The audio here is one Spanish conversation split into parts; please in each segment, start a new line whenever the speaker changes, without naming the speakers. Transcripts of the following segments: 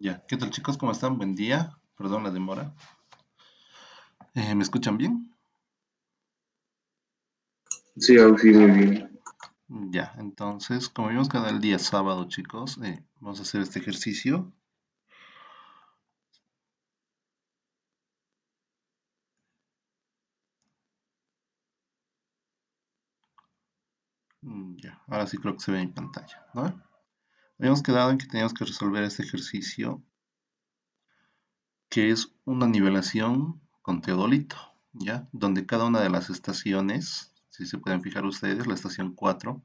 Ya, ¿qué tal chicos? ¿Cómo están? Buen día. Perdón la demora. ¿Me escuchan bien?
Sí, Auxi, muy bien.
Ya, entonces, como vimos cada día sábado, chicos, vamos a hacer este ejercicio. Ya, ahora sí creo que se ve en pantalla, ¿no? Habíamos quedado en que teníamos que resolver este ejercicio, que es una nivelación con teodolito, ¿ya? Donde cada una de las estaciones, si se pueden fijar ustedes, la estación 4,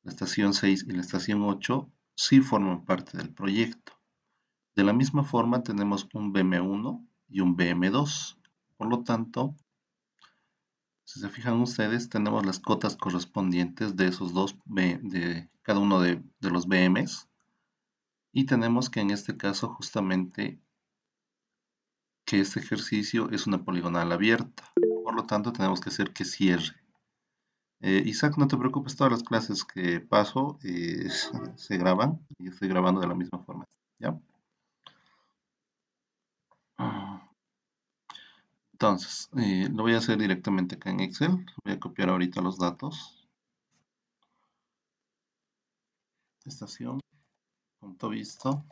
la estación 6 y la estación 8, sí forman parte del proyecto. De la misma forma tenemos un BM1 y un BM2. Por lo tanto, si se fijan ustedes, tenemos las cotas correspondientes de esos dos, de cada uno de los BMs. Y tenemos que en este caso justamente que este ejercicio es una poligonal abierta. Por lo tanto, tenemos que hacer que cierre. Isaac, no te preocupes, todas las clases que paso se graban y estoy grabando de la misma forma. ¿Ya? Entonces, lo voy a hacer directamente acá en Excel. Voy a copiar ahorita los datos. Estación, punto visto,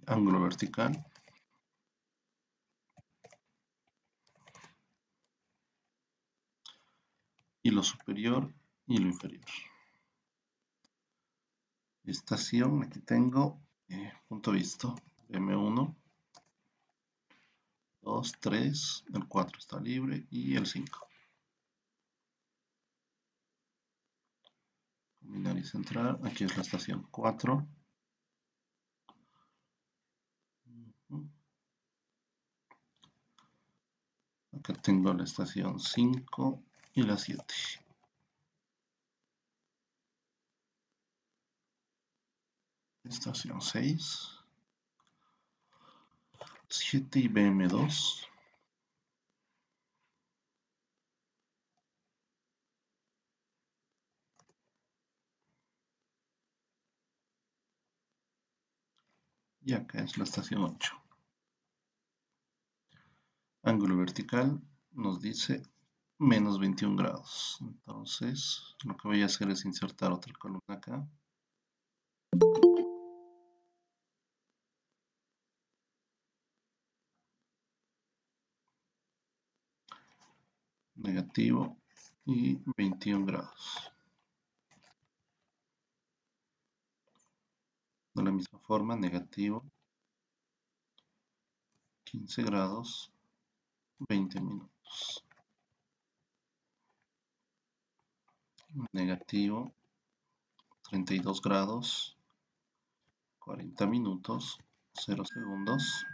ángulo vertical, hilo superior, hilo inferior. Estación, aquí tengo punto visto, M1, 2, 3, el 4 está libre y el 5. Combinar y centrar, aquí es la estación 4. Acá tengo la estación 5 y la 7. Estación 6, 7 y BM2. Y acá es la estación 8. Ángulo vertical nos dice menos 21 grados. Entonces, lo que voy a hacer es insertar otra columna acá. Negativo y 21 grados. De la misma forma, negativo, 15 grados, 20 minutos. Negativo, 32 grados, 40 minutos, 0 segundos.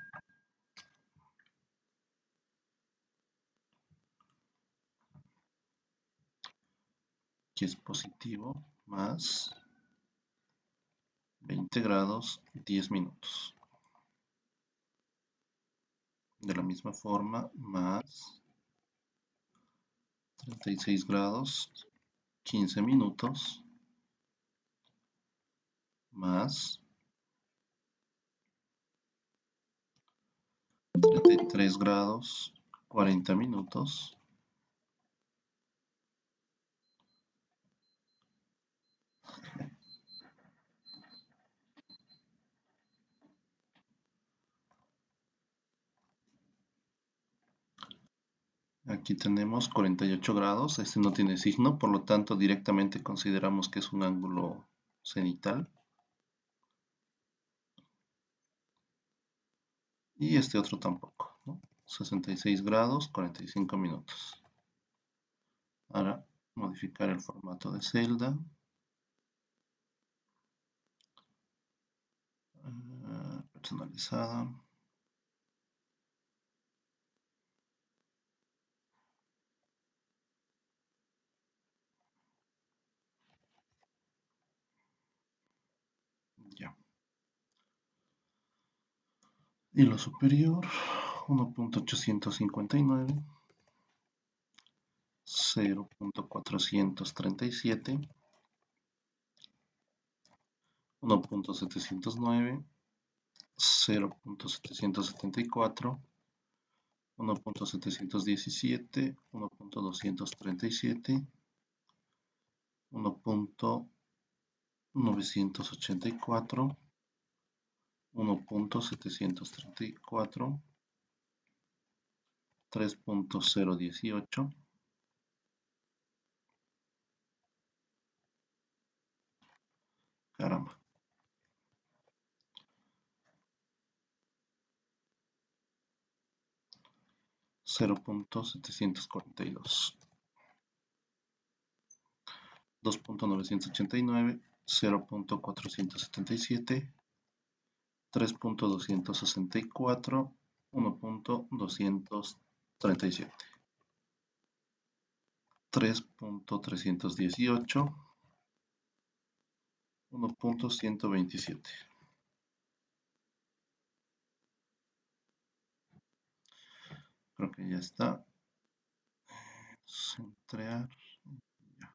Aquí es positivo, más 20 grados, 10 minutos. De la misma forma, más 36 grados, 15 minutos, más 33 grados, 40 minutos. Aquí tenemos 48 grados, este no tiene signo, por lo tanto directamente consideramos que es un ángulo cenital. Y este otro tampoco, ¿no? 66 grados, 45 minutos. Ahora modificar el formato de celda. Personalizada. Ya. Hilo superior, 1.859, 0.437, 1.709, 0.774, 1.717, 1.237, 1.984, 1.734, 3.018, caramba, 0.742, 2.989, 0.477, 3.264, 1.237, 3.318, 1.127. Creo que ya está. Centrar. Ya.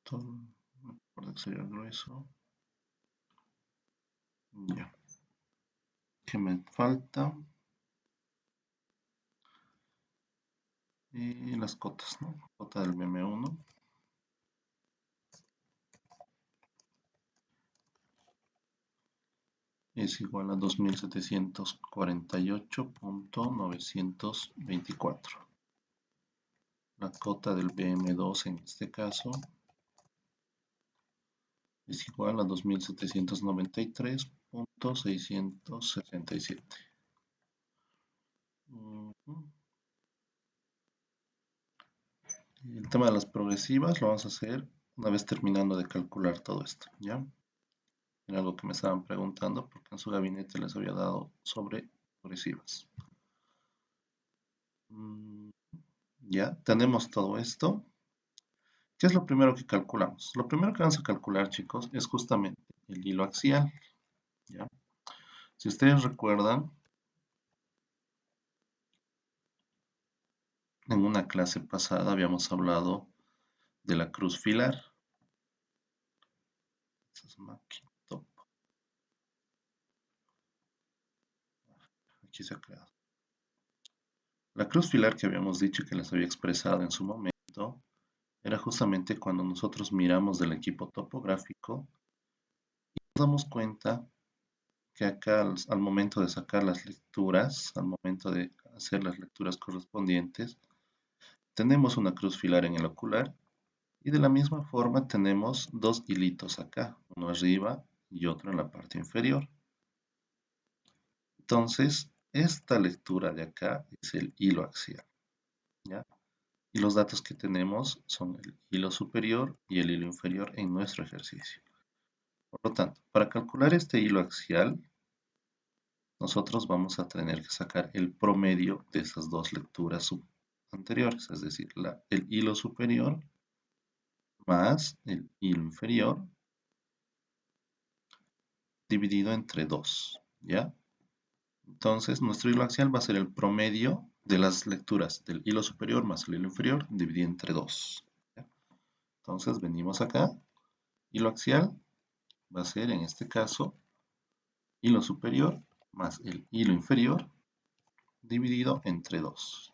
Todo. Por exterior grueso. Ya. ¿Qué me falta? Y las cotas, ¿no? Cota del BM1. Es igual a 2748.924. La cota del BM2 en este caso es igual a 2793.667. El tema de las progresivas lo vamos a hacer una vez terminando de calcular todo esto, ¿ya? Era algo que me estaban preguntando porque en su gabinete les había dado sobre progresivas. Ya, tenemos todo esto. ¿Qué es lo primero que calculamos? Lo primero que vamos a calcular, chicos, es justamente el hilo axial, ¿ya? Si ustedes recuerdan, en una clase pasada habíamos hablado de la cruz filar. Aquí se ha creado. La cruz filar que habíamos dicho que les había expresado en su momento era justamente cuando nosotros miramos del equipo topográfico y nos damos cuenta que acá al momento de sacar las lecturas, al momento de hacer las lecturas correspondientes, tenemos una cruz filar en el ocular y de la misma forma tenemos dos hilitos acá, uno arriba y otro en la parte inferior. Entonces, esta lectura de acá es el hilo axial, ¿ya? Y los datos que tenemos son el hilo superior y el hilo inferior en nuestro ejercicio. Por lo tanto, para calcular este hilo axial, nosotros vamos a tener que sacar el promedio de esas dos lecturas anteriores, es decir, el hilo superior más el hilo inferior dividido entre 2, ¿ya? Entonces, nuestro hilo axial va a ser el promedio de las lecturas del hilo superior más el hilo inferior dividido entre 2. ¿Ya? Entonces, venimos acá, hilo axial va a ser en este caso hilo superior más el hilo inferior dividido entre 2.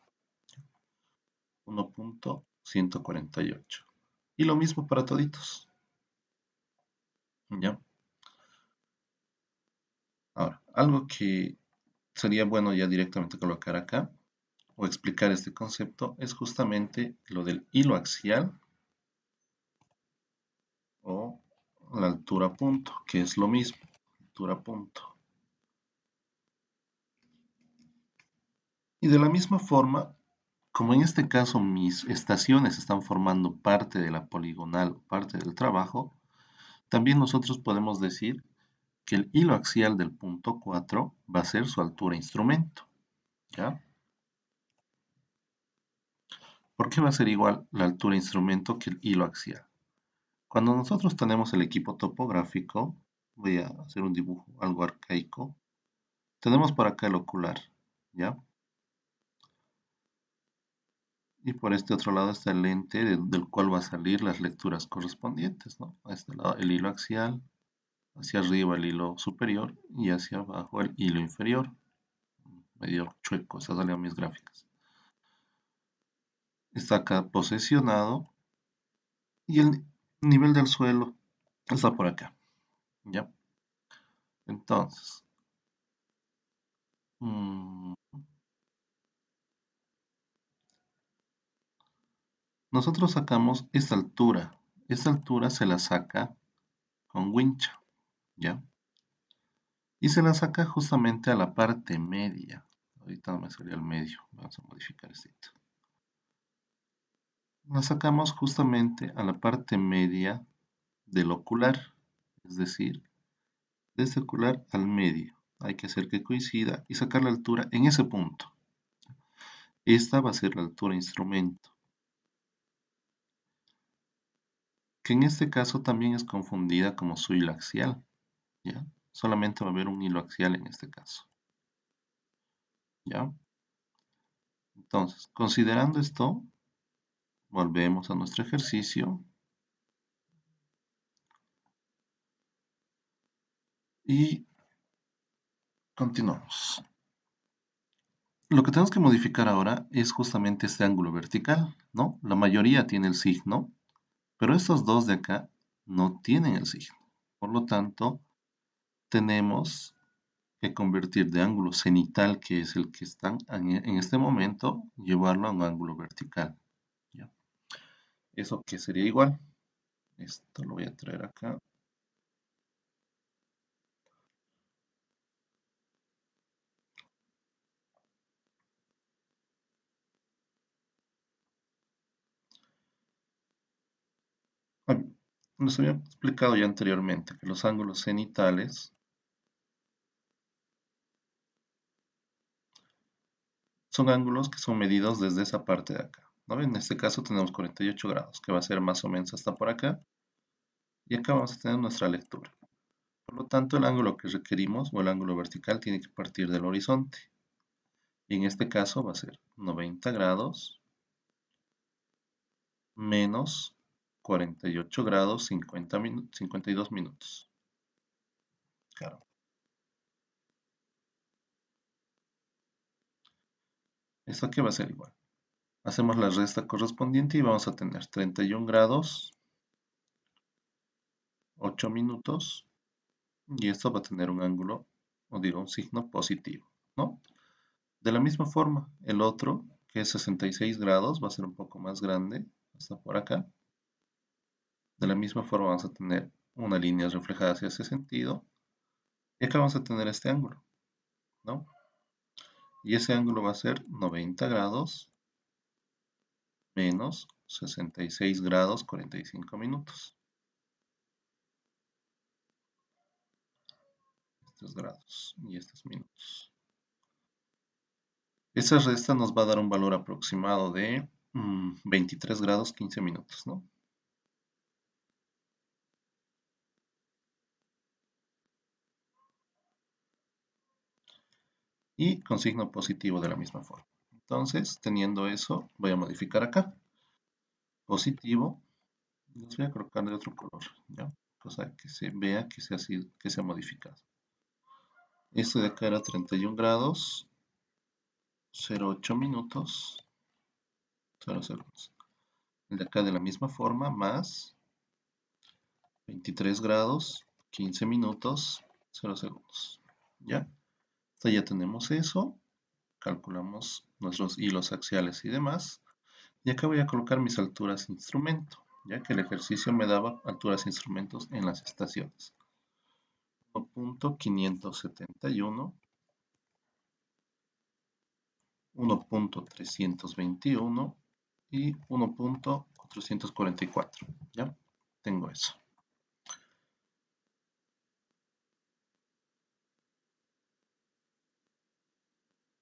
1.148. Y lo mismo para toditos. ¿Ya? Ahora, algo que sería bueno ya directamente colocar acá o explicar este concepto es justamente lo del hilo axial o la altura punto, que es lo mismo, altura punto. Y de la misma forma, como en este caso mis estaciones están formando parte de la poligonal, parte del trabajo, también nosotros podemos decir que el hilo axial del punto 4 va a ser su altura instrumento, ¿ya? ¿Por qué va a ser igual la altura instrumento que el hilo axial? Cuando nosotros tenemos el equipo topográfico, voy a hacer un dibujo algo arcaico, tenemos por acá el ocular, ¿ya? Y por este otro lado está el lente del cual va a salir las lecturas correspondientes, ¿no? A este lado el hilo axial, hacia arriba el hilo superior y hacia abajo el hilo inferior. Medio chueco, esas salieron mis gráficas. Está acá posesionado y el nivel del suelo está por acá, ¿ya? Entonces, mm, nosotros sacamos esta altura. Esta altura se la saca con wincha, ¿ya? Y se la saca justamente a la parte media. Ahorita no me salió el medio, vamos a modificar esto. La sacamos justamente a la parte media del ocular, es decir, de este ocular al medio. Hay que hacer que coincida y sacar la altura en ese punto. Esta va a ser la altura instrumento, que en este caso también es confundida como su hilo axial, ¿ya? Solamente va a haber un hilo axial en este caso, ¿ya? Entonces, considerando esto, volvemos a nuestro ejercicio y continuamos. Lo que tenemos que modificar ahora es justamente este ángulo vertical, ¿no? La mayoría tiene el signo, pero estos dos de acá no tienen el signo. Por lo tanto, tenemos que convertir de ángulo cenital, que es el que están en este momento, llevarlo a un ángulo vertical, ¿ya? Eso que sería igual. Esto lo voy a traer acá. Les había explicado ya anteriormente que los ángulos cenitales son ángulos que son medidos desde esa parte de acá, ¿no? En este caso tenemos 48 grados, que va a ser más o menos hasta por acá, y acá vamos a tener nuestra lectura. Por lo tanto, el ángulo que requerimos, o el ángulo vertical, tiene que partir del horizonte. Y en este caso va a ser 90 grados menos 48 grados 52 minutos. Claro. Esto aquí va a ser igual. Hacemos la resta correspondiente y vamos a tener 31 grados 8 minutos. Y esto va a tener un ángulo, o digo, un signo positivo, ¿no? De la misma forma, el otro, que es 66 grados, va a ser un poco más grande, hasta por acá. De la misma forma vamos a tener una línea reflejada hacia ese sentido. Y acá vamos a tener este ángulo, ¿no? Y ese ángulo va a ser 90 grados menos 66 grados 45 minutos. Estos grados y estos minutos. Esa resta nos va a dar un valor aproximado de 23 grados 15 minutos, ¿no? Y con signo positivo de la misma forma. Entonces, teniendo eso, voy a modificar acá. Positivo, los voy a colocar de otro color, ¿ya? Cosa que se vea que se ha modificado. Esto de acá era 31 grados, 0,8 minutos, 0 segundos. El de acá de la misma forma, más 23 grados, 15 minutos, 0 segundos. ¿Ya? Hasta ya tenemos eso. Calculamos nuestros hilos axiales y demás. Y acá voy a colocar mis alturas de instrumento, ya que el ejercicio me daba alturas de instrumentos en las estaciones. 1.571, 1.321 y 1.444. ¿Ya? Tengo eso.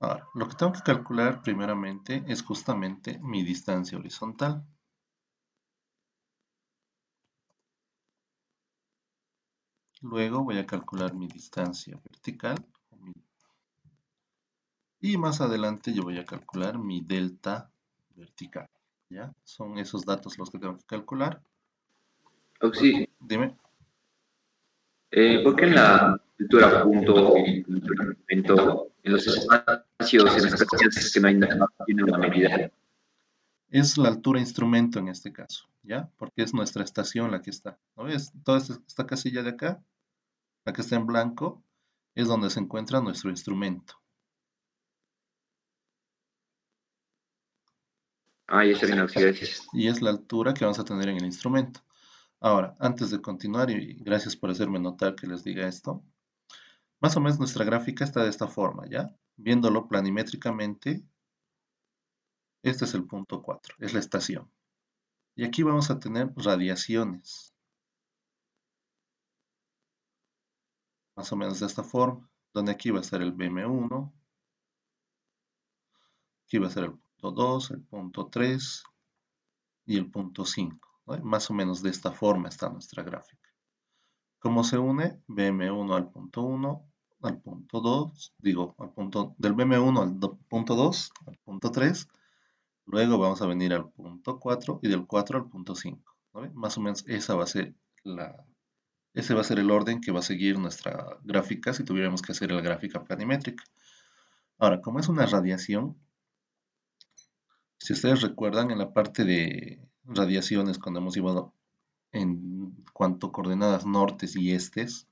Ahora, lo que tengo que calcular primeramente es justamente mi distancia horizontal. Luego voy a calcular mi distancia vertical. Y más adelante yo voy a calcular mi delta vertical. ¿Ya? Son esos datos los que tengo que calcular.
Auxilio.
Dime.
¿Por qué en la altura punto y en el momento, en los espacios, en las casillas que no hay nada, tiene una medida?
Es la altura instrumento en este caso, ¿ya? Porque es nuestra estación la que está. ¿No ves? Toda esta casilla de acá, la que está en blanco, es donde se encuentra nuestro instrumento.
Ah, ya está bien, auxilio, gracias.
Y es la altura que vamos a tener en el instrumento. Ahora, antes de continuar, y gracias por hacerme notar que les diga esto, más o menos nuestra gráfica está de esta forma, ¿ya? Viéndolo planimétricamente, este es el punto 4, es la estación. Y aquí vamos a tener radiaciones, más o menos de esta forma, donde aquí va a estar el BM1, aquí va a ser el punto 2, el punto 3 y el punto 5, ¿no? Más o menos de esta forma está nuestra gráfica. ¿Cómo se une? BM1 al punto 1, al punto 2, digo, al punto del BM1 al punto 2, al punto 3, luego vamos a venir al punto 4 y del 4 al punto 5, ¿no? Más o menos esa va a ser ese va a ser el orden que va a seguir nuestra gráfica si tuviéramos que hacer la gráfica planimétrica. Ahora, como es una radiación, si ustedes recuerdan en la parte de radiaciones, cuando hemos llevado en cuanto a coordenadas nortes y estes,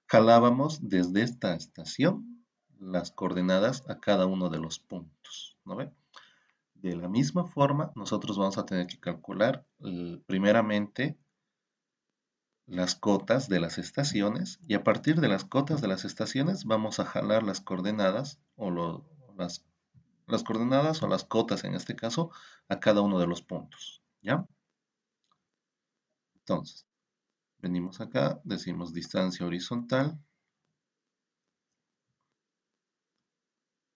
jalábamos desde esta estación las coordenadas a cada uno de los puntos, ¿no ve? De la misma forma, nosotros vamos a tener que calcular primeramente las cotas de las estaciones y a partir de las cotas de las estaciones vamos a jalar las coordenadas o las coordenadas o las cotas en este caso a cada uno de los puntos, ¿ya? Entonces, venimos acá, decimos distancia horizontal.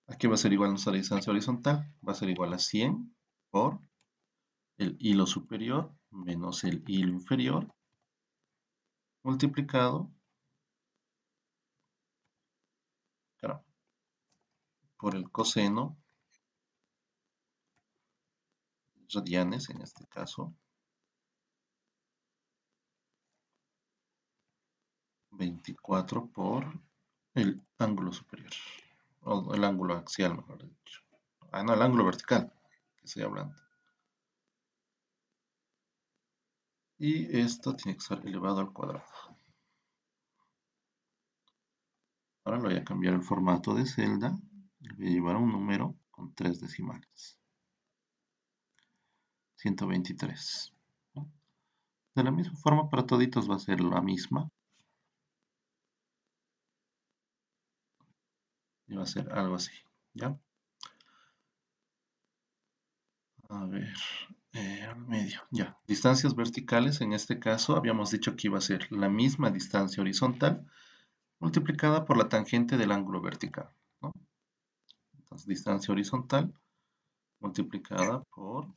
Aquí va a ser igual nuestra distancia horizontal, va a ser igual a 100 por el hilo superior menos el hilo inferior multiplicado, claro, por el coseno, radianes en este caso, 24 por el ángulo superior, o el ángulo axial, mejor dicho. Ah, no, el ángulo vertical, que estoy hablando. Y esto tiene que ser elevado al cuadrado. Ahora le voy a cambiar el formato de celda, le voy a llevar a un número con 3 decimales. 123. ¿No? De la misma forma para toditos va a ser la misma. Y va a ser algo así, ¿ya? A ver, al medio, ya. Distancias verticales, en este caso habíamos dicho que iba a ser la misma distancia horizontal multiplicada por la tangente del ángulo vertical, ¿no? Entonces, distancia horizontal multiplicada por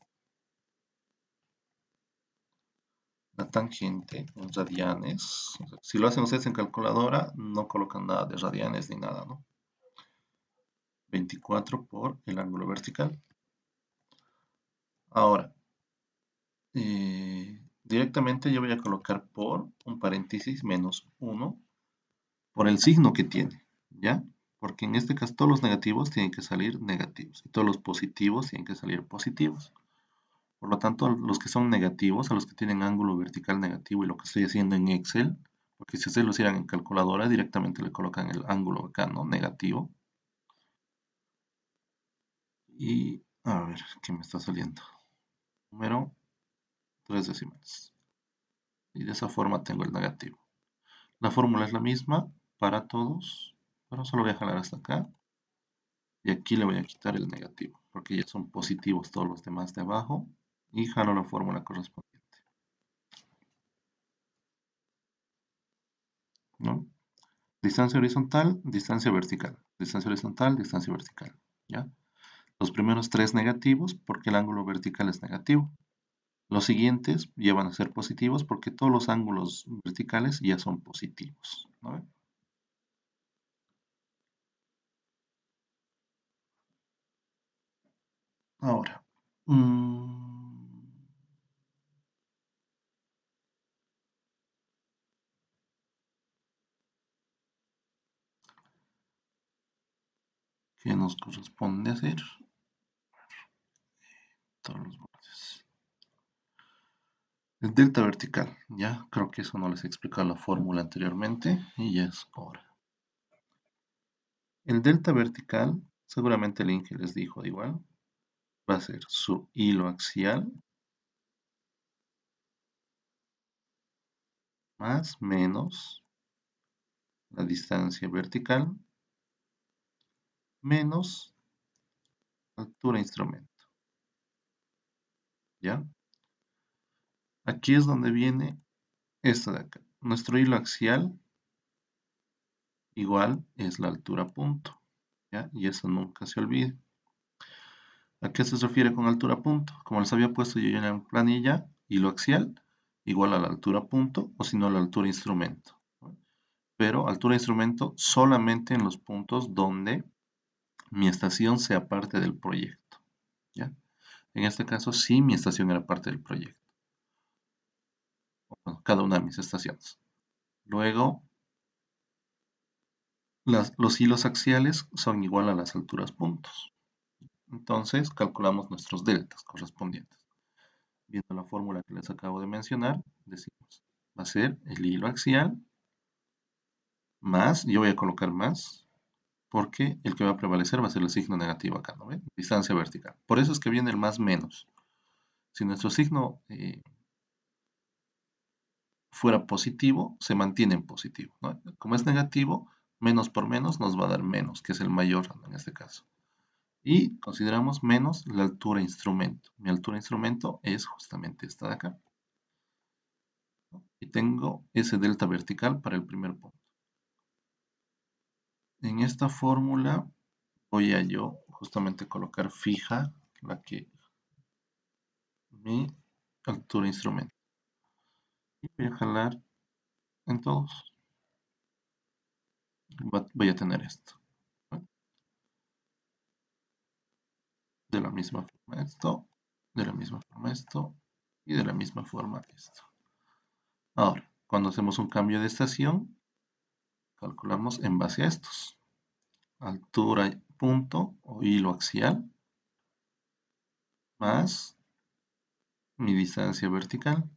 la tangente en radianes. O sea, si lo hacen ustedes en calculadora, no colocan nada de radianes ni nada, ¿no? 24 por el ángulo vertical. Ahora, directamente yo voy a colocar por un paréntesis menos 1 por el signo que tiene, ¿ya? Porque en este caso todos los negativos tienen que salir negativos y todos los positivos tienen que salir positivos. Por lo tanto, los que son negativos, a los que tienen ángulo vertical negativo y lo que estoy haciendo en Excel, porque si ustedes lo hicieran en calculadora, directamente le colocan el ángulo acá, ¿no? Negativo. Y a ver, ¿qué me está saliendo? Número 3 decimales. Y de esa forma tengo el negativo. La fórmula es la misma para todos, pero solo voy a jalar hasta acá. Y aquí le voy a quitar el negativo, porque ya son positivos todos los demás de abajo. Y jalo la fórmula correspondiente, ¿no? Distancia horizontal, distancia vertical. Distancia horizontal, distancia vertical, ¿ya? Los primeros tres negativos porque el ángulo vertical es negativo. Los siguientes ya van a ser positivos porque todos los ángulos verticales ya son positivos, ¿no? Ahora, ¿Qué nos corresponde hacer? Todos los bordes. El delta vertical, ya creo que eso no les he explicado la fórmula anteriormente y ya es hora. El delta vertical, seguramente el Inge les dijo de igual, va a ser su hilo axial más menos la distancia vertical menos altura instrumento. ¿Ya? Aquí es donde viene esto de acá. Nuestro hilo axial igual es la altura punto. ¿Ya? Y eso nunca se olvide. ¿A qué se refiere con altura punto? Como les había puesto yo en la planilla, hilo axial igual a la altura punto o si no a la altura instrumento. Pero altura instrumento solamente en los puntos donde mi estación sea parte del proyecto. ¿Ya? En este caso sí mi estación era parte del proyecto. Bueno, cada una de mis estaciones. Luego, los hilos axiales son igual a las alturas puntos. Entonces calculamos nuestros deltas correspondientes. Viendo la fórmula que les acabo de mencionar, decimos, va a ser el hilo axial más, yo voy a colocar más, porque el que va a prevalecer va a ser el signo negativo acá, ¿no ven? Distancia vertical. Por eso es que viene el más menos. Si nuestro signo fuera positivo, se mantiene en positivo, ¿no? Como es negativo, menos por menos nos va a dar menos, que es el mayor en este caso. Y consideramos menos la altura instrumento. Mi altura instrumento es justamente esta de acá. Y tengo ese delta vertical para el primer punto. En esta fórmula voy a yo justamente colocar fija la que mi altura instrumento. Y voy a jalar en todos. Voy a tener esto. ¿No? De la misma forma esto, de la misma forma esto y de la misma forma esto. Ahora, cuando hacemos un cambio de estación, calculamos en base a estos. Altura punto o hilo axial más mi distancia vertical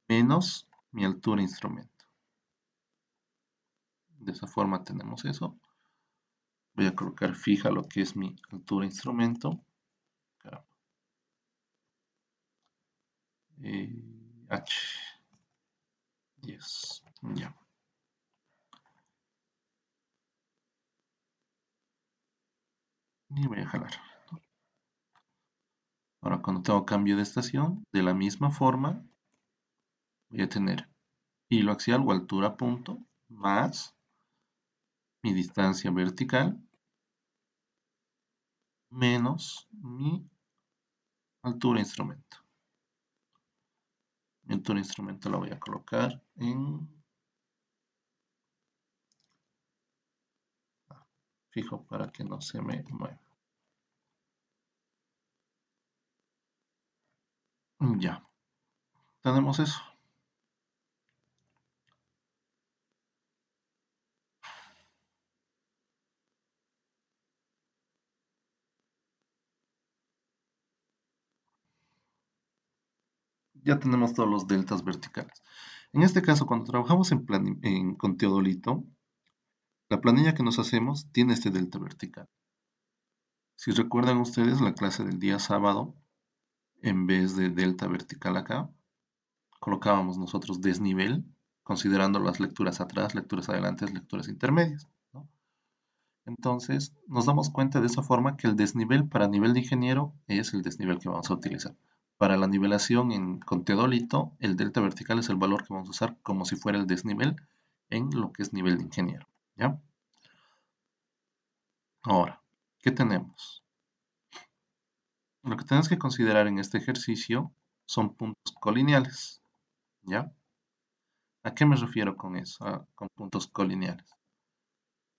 menos mi altura instrumento. De esa forma tenemos eso. Voy a colocar fija lo que es mi altura instrumento. H. 10. Ya. Y voy a jalar. Ahora cuando tengo cambio de estación, de la misma forma, voy a tener hilo axial o altura punto más mi distancia vertical menos mi altura instrumento. Mi altura instrumento la voy a colocar en fijo para que no se me mueva. Ya, tenemos eso. Ya tenemos todos los deltas verticales. En este caso, cuando trabajamos con teodolito, la planilla que nos hacemos tiene este delta vertical. Si recuerdan ustedes la clase del día sábado, en vez de delta vertical acá, colocábamos nosotros desnivel, considerando las lecturas atrás, lecturas adelante, lecturas intermedias, ¿no? Entonces, nos damos cuenta de esa forma que el desnivel para nivel de ingeniero es el desnivel que vamos a utilizar. Para la nivelación con teodolito, el delta vertical es el valor que vamos a usar como si fuera el desnivel en lo que es nivel de ingeniero, ¿ya? Ahora, ¿qué tenemos? Lo que tenemos que considerar en este ejercicio son puntos colineales, ¿ya? ¿A qué me refiero con eso, con puntos colineales?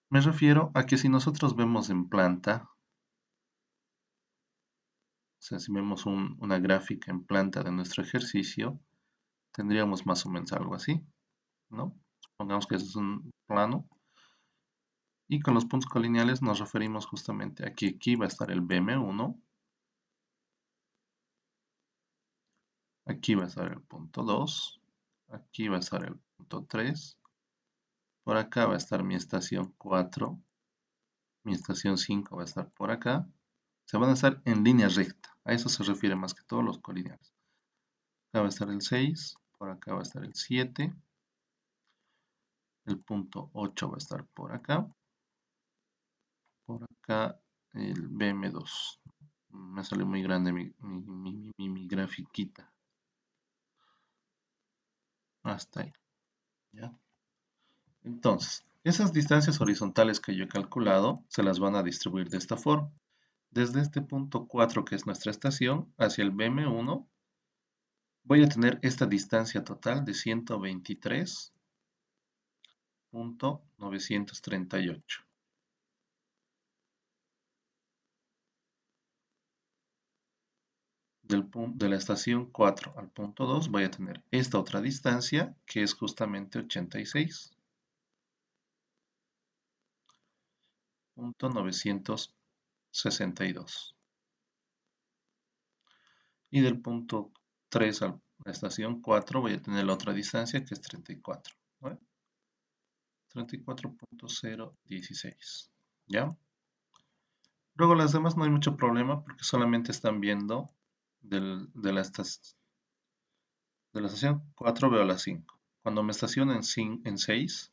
Me refiero a que si nosotros vemos en planta, sea, si vemos una gráfica en planta de nuestro ejercicio, tendríamos más o menos algo así, ¿no? Supongamos que ese es un plano. Y con los puntos colineales nos referimos justamente a que aquí va a estar el BM1, aquí va a estar el punto 2, aquí va a estar el punto 3, por acá va a estar mi estación 4, mi estación 5 va a estar por acá. Se van a estar en línea recta, a eso se refiere más que todos los colineales. Acá va a estar el 6, por acá va a estar el 7, el punto 8 va a estar por acá el BM2. Me salió muy grande mi grafiquita. Hasta ahí. ¿Ya? Entonces, esas distancias horizontales que yo he calculado se las van a distribuir de esta forma. Desde este punto 4, que es nuestra estación, hacia el BM1, voy a tener esta distancia total de 123.938. De la estación 4 al punto 2 voy a tener esta otra distancia, que es justamente 86.962. Y del punto 3 a la estación 4 voy a tener la otra distancia, que es 34. ¿No? 34.016. ¿Ya? Luego las demás no hay mucho problema porque solamente están viendo de la estación 4 veo la 5. Cuando me estaciono en 6,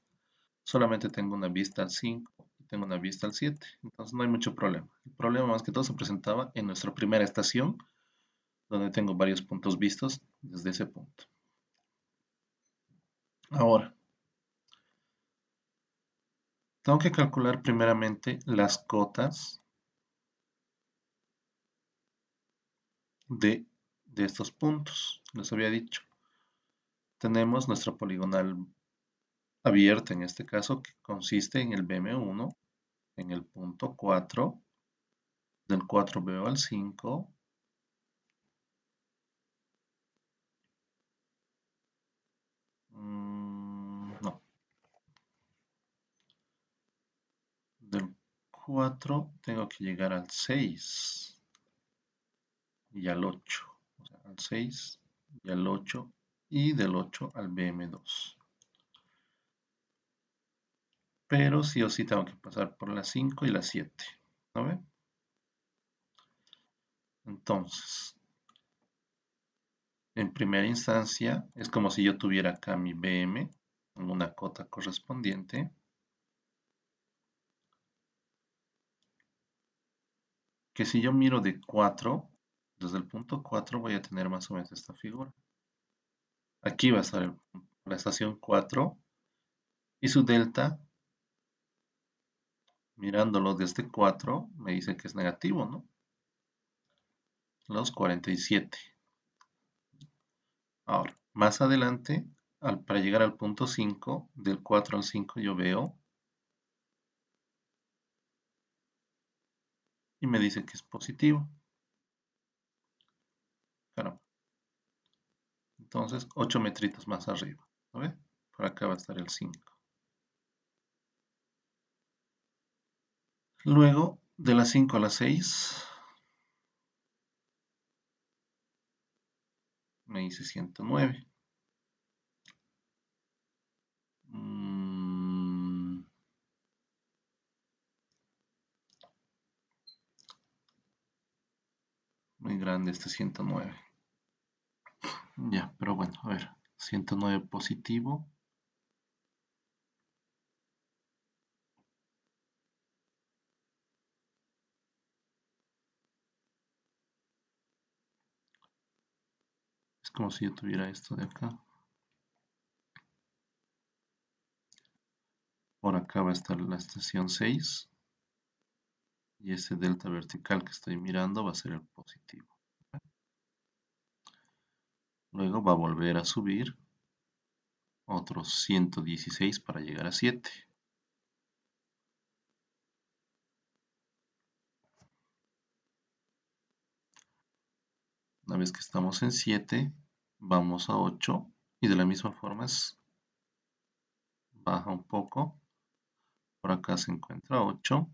solamente tengo una vista al 5 y tengo una vista al 7. Entonces no hay mucho problema. El problema más que todo se presentaba en nuestra primera estación, donde tengo varios puntos vistos desde ese punto. Ahora, tengo que calcular primeramente las cotas de estos puntos. Les había dicho, tenemos nuestra poligonal abierta en este caso, que consiste en el BM1, en el punto 4, del 4 veo al 5, no, del 4 tengo que llegar al 6 y al 8, o sea, al 6 y al 8 y del 8 al BM2. Pero sí o sí tengo que pasar por la 5 y la 7, ¿no ven? Entonces, en primera instancia, es como si yo tuviera acá mi BM en una cota correspondiente. Que si yo miro de 4, desde el punto 4 voy a tener más o menos esta figura. Aquí va a estar la estación 4 y su delta, mirándolo desde 4, me dice que es negativo, ¿no? Los 47. Ahora, más adelante, para llegar al punto 5, del 4 al 5 yo veo y me dice que es positivo. Caramba. Entonces, 8 metritos más arriba. ¿No ve? Por acá va a estar el 5. Luego, de las 5 a las 6, me dice 109. Muy grande este 109. Ya, pero bueno, a ver. 109 positivo. Es como si yo tuviera esto de acá. Por acá va a estar la estación 6. Y ese delta vertical que estoy mirando va a ser el positivo. Luego va a volver a subir otros 116 para llegar a 7. vez que estamos en 7, vamos a 8 y de la misma forma baja un poco. Por acá se encuentra 8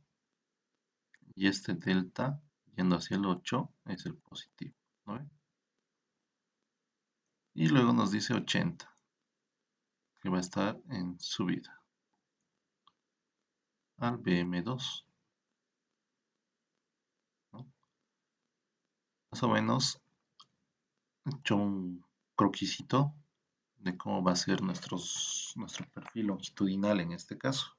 y este delta yendo hacia el 8 es el positivo, ¿no ven? Y luego nos dice 80, que va a estar en subida al BM2, ¿no? Más o menos he hecho un croquisito de cómo va a ser nuestro perfil longitudinal en este caso.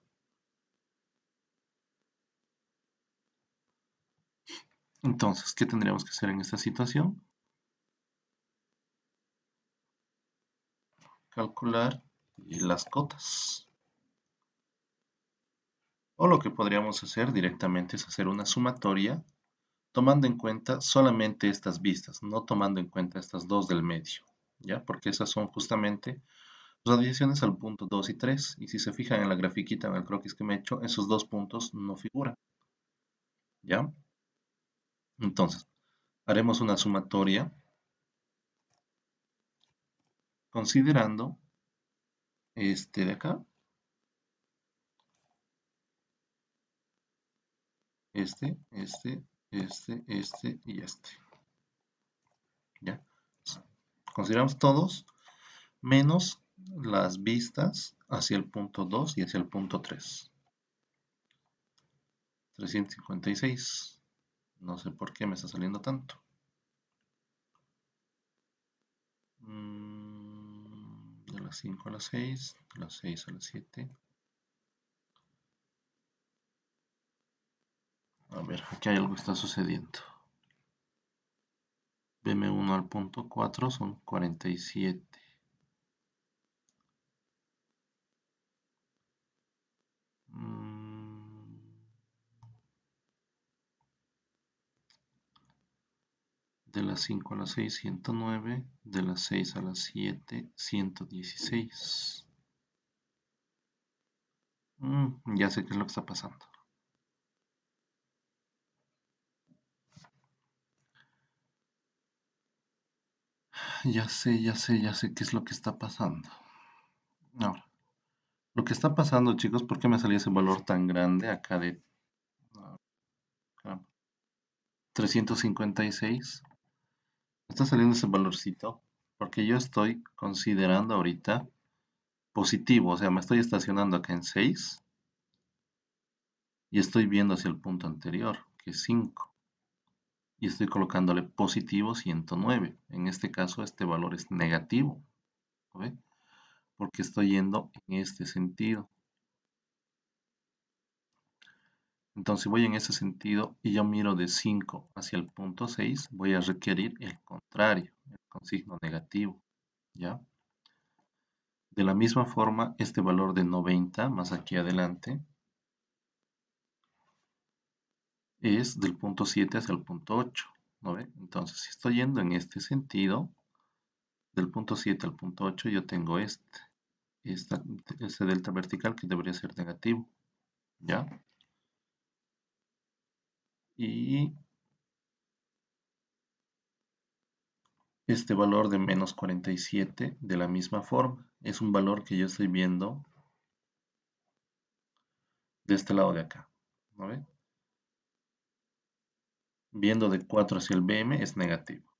Entonces, ¿qué tendríamos que hacer en esta situación? Calcular las cotas. O lo que podríamos hacer directamente es hacer una sumatoria tomando en cuenta solamente estas vistas, no tomando en cuenta estas dos del medio, ¿ya? Porque esas son justamente radiaciones al punto 2 y 3, y si se fijan en la grafiquita, en el croquis que me he hecho, esos dos puntos no figuran, ¿ya? Entonces, haremos una sumatoria considerando este de acá, este y este, ¿ya? Consideramos todos menos las vistas hacia el punto 2 y hacia el punto 3. 356. No sé por qué me está saliendo tanto. De las 5 a las 6, de las 6 a las 7. A ver, aquí hay algo que está sucediendo. BM1 al punto 4 son 47. De las 5 a las 6, 109. De las 6 a las 7, 116. Ya sé qué es lo que está pasando. Ya sé qué es lo que está pasando. Ahora, lo que está pasando, chicos, ¿por qué me salió ese valor tan grande acá de 356? Me está saliendo ese valorcito porque yo estoy considerando ahorita positivo, o sea, me estoy estacionando acá en 6 y estoy viendo hacia el punto anterior, que es 5, y estoy colocándole positivo 109. En este caso, este valor es negativo, ¿ve? Porque estoy yendo en este sentido. Entonces, si voy en ese sentido y yo miro de 5 hacia el punto 6, voy a requerir el contrario, con signo negativo, ¿ya? De la misma forma, este valor de 90 más aquí adelante es del punto 7 hacia el punto 8, ¿no ve? Entonces, si estoy yendo en este sentido, del punto 7 al punto 8, yo tengo este delta vertical que debería ser negativo, ¿ya? Y este valor de menos 47 de la misma forma es un valor que yo estoy viendo de este lado de acá, ¿no ve? Viendo de 4 hacia el BM es negativo,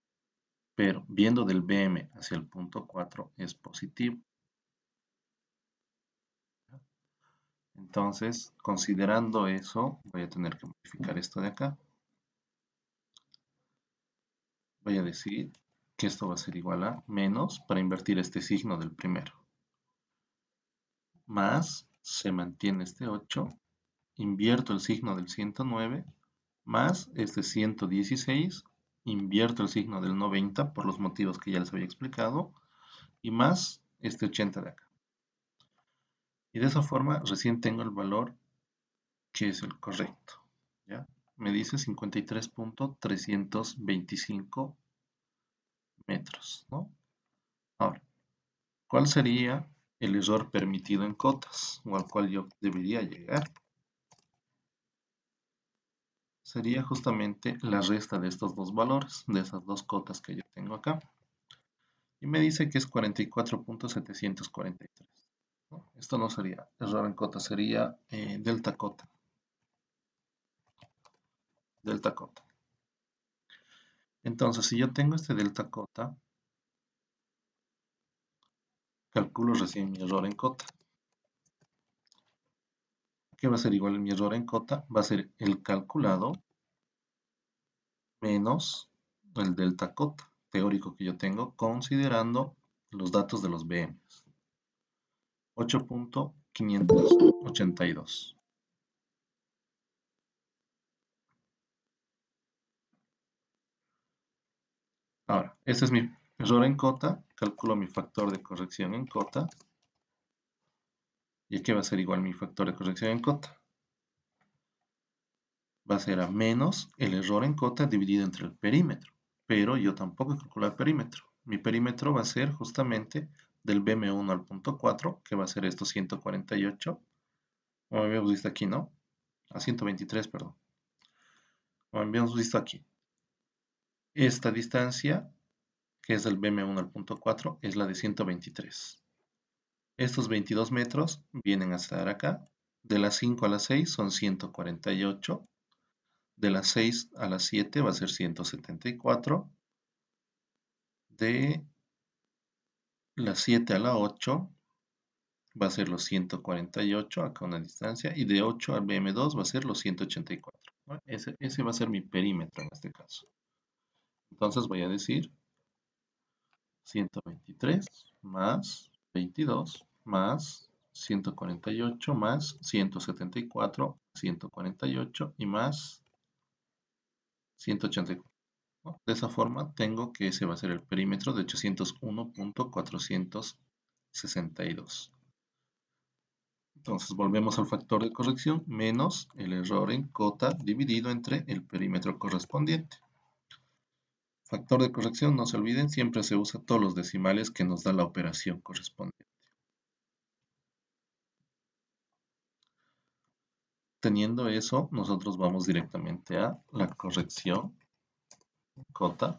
pero viendo del BM hacia el punto 4 es positivo. Entonces, considerando eso, voy a tener que modificar esto de acá. Voy a decir que esto va a ser igual a menos, para invertir este signo del primero, más, se mantiene este 8, invierto el signo del 109, más este 116, invierto el signo del 90 por los motivos que ya les había explicado, y más este 80 de acá. Y de esa forma recién tengo el valor que es el correcto, ¿ya? Me dice 53.325 metros, ¿no? Ahora, ¿cuál sería el error permitido en cotas o al cual yo debería llegar? sería justamente la resta de estos dos valores, de esas dos cotas que yo tengo acá. Y me dice que es 44.743. ¿No? Esto no sería error en cota, sería delta cota. Delta cota. Entonces, si yo tengo este delta cota, calculo recién mi error en cota. ¿Qué va a ser igual mi error en cota? Va a ser el calculado menos el delta cota teórico que yo tengo, considerando los datos de los BMs. 8.582. Ahora, este es mi error en cota. Calculo mi factor de corrección en cota. ¿Y aquí va a ser igual mi factor de corrección en cota? Va a ser a menos el error en cota dividido entre el perímetro. Pero yo tampoco he calculado el perímetro. Mi perímetro va a ser justamente del BM1 al punto 4, que va a ser esto 148. Como habíamos visto aquí, ¿no? A 123, perdón. Como habíamos visto aquí. Esta distancia, que es del BM1 al punto 4, es la de 123. Estos 22 metros vienen a estar acá. De las 5 a las 6 son 148. De las 6 a las 7 va a ser 174. De las 7 a la 8 va a ser los 148, acá una distancia. Y de 8 al BM2 va a ser los 184. ¿No? Ese va a ser mi perímetro en este caso. Entonces voy a decir 123 más 22 más 148 más 174, 148 y más 184. ¿No? De esa forma tengo que ese va a ser el perímetro de 801.462. Entonces volvemos al factor de corrección menos el error en cota dividido entre el perímetro correspondiente. Factor de corrección, no se olviden, siempre se usa todos los decimales que nos da la operación correspondiente. Teniendo eso, nosotros vamos directamente a la corrección cota.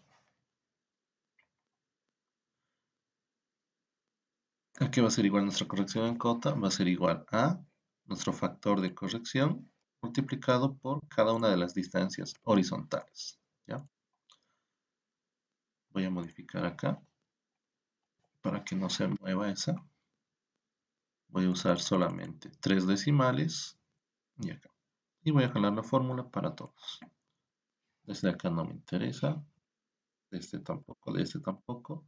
¿A qué va a ser igual nuestra corrección en cota? Va a ser igual a nuestro factor de corrección multiplicado por cada una de las distancias horizontales. ¿Ya? Voy a modificar acá para que no se mueva esa. Voy a usar solamente 3 decimales y acá. Y voy a jalar la fórmula para todos. Desde acá no me interesa. De este tampoco, de este tampoco.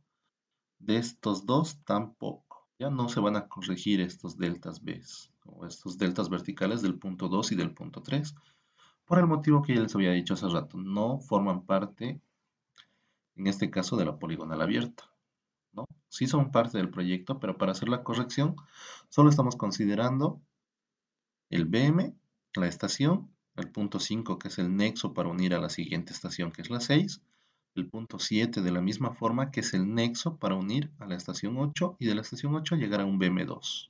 De estos dos tampoco. Ya no se van a corregir estos deltas B o estos deltas verticales del punto 2 y del punto 3. Por el motivo que ya les había dicho hace rato. No forman parte, en este caso, de la poligonal abierta. ¿No? Sí son parte del proyecto, pero para hacer la corrección solo estamos considerando el BM, la estación, el punto 5 que es el nexo para unir a la siguiente estación que es la 6, el punto 7 de la misma forma que es el nexo para unir a la estación 8 y de la estación 8 llegar a un BM2.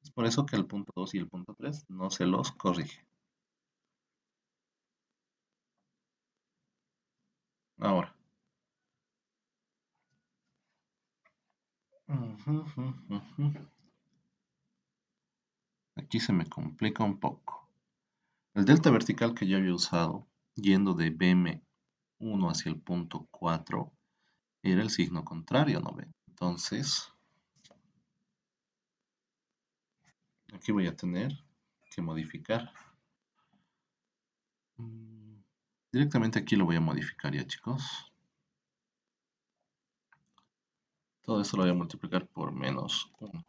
Es por eso que el punto 2 y el punto 3 no se los corrige. Ahora. Aquí se me complica un poco. El delta vertical que yo había usado, yendo de BM1 hacia el punto 4, era el signo contrario, ¿no ven? Entonces, aquí voy a tener que modificar. Directamente aquí lo voy a modificar ya, chicos. Todo esto lo voy a multiplicar por menos 1.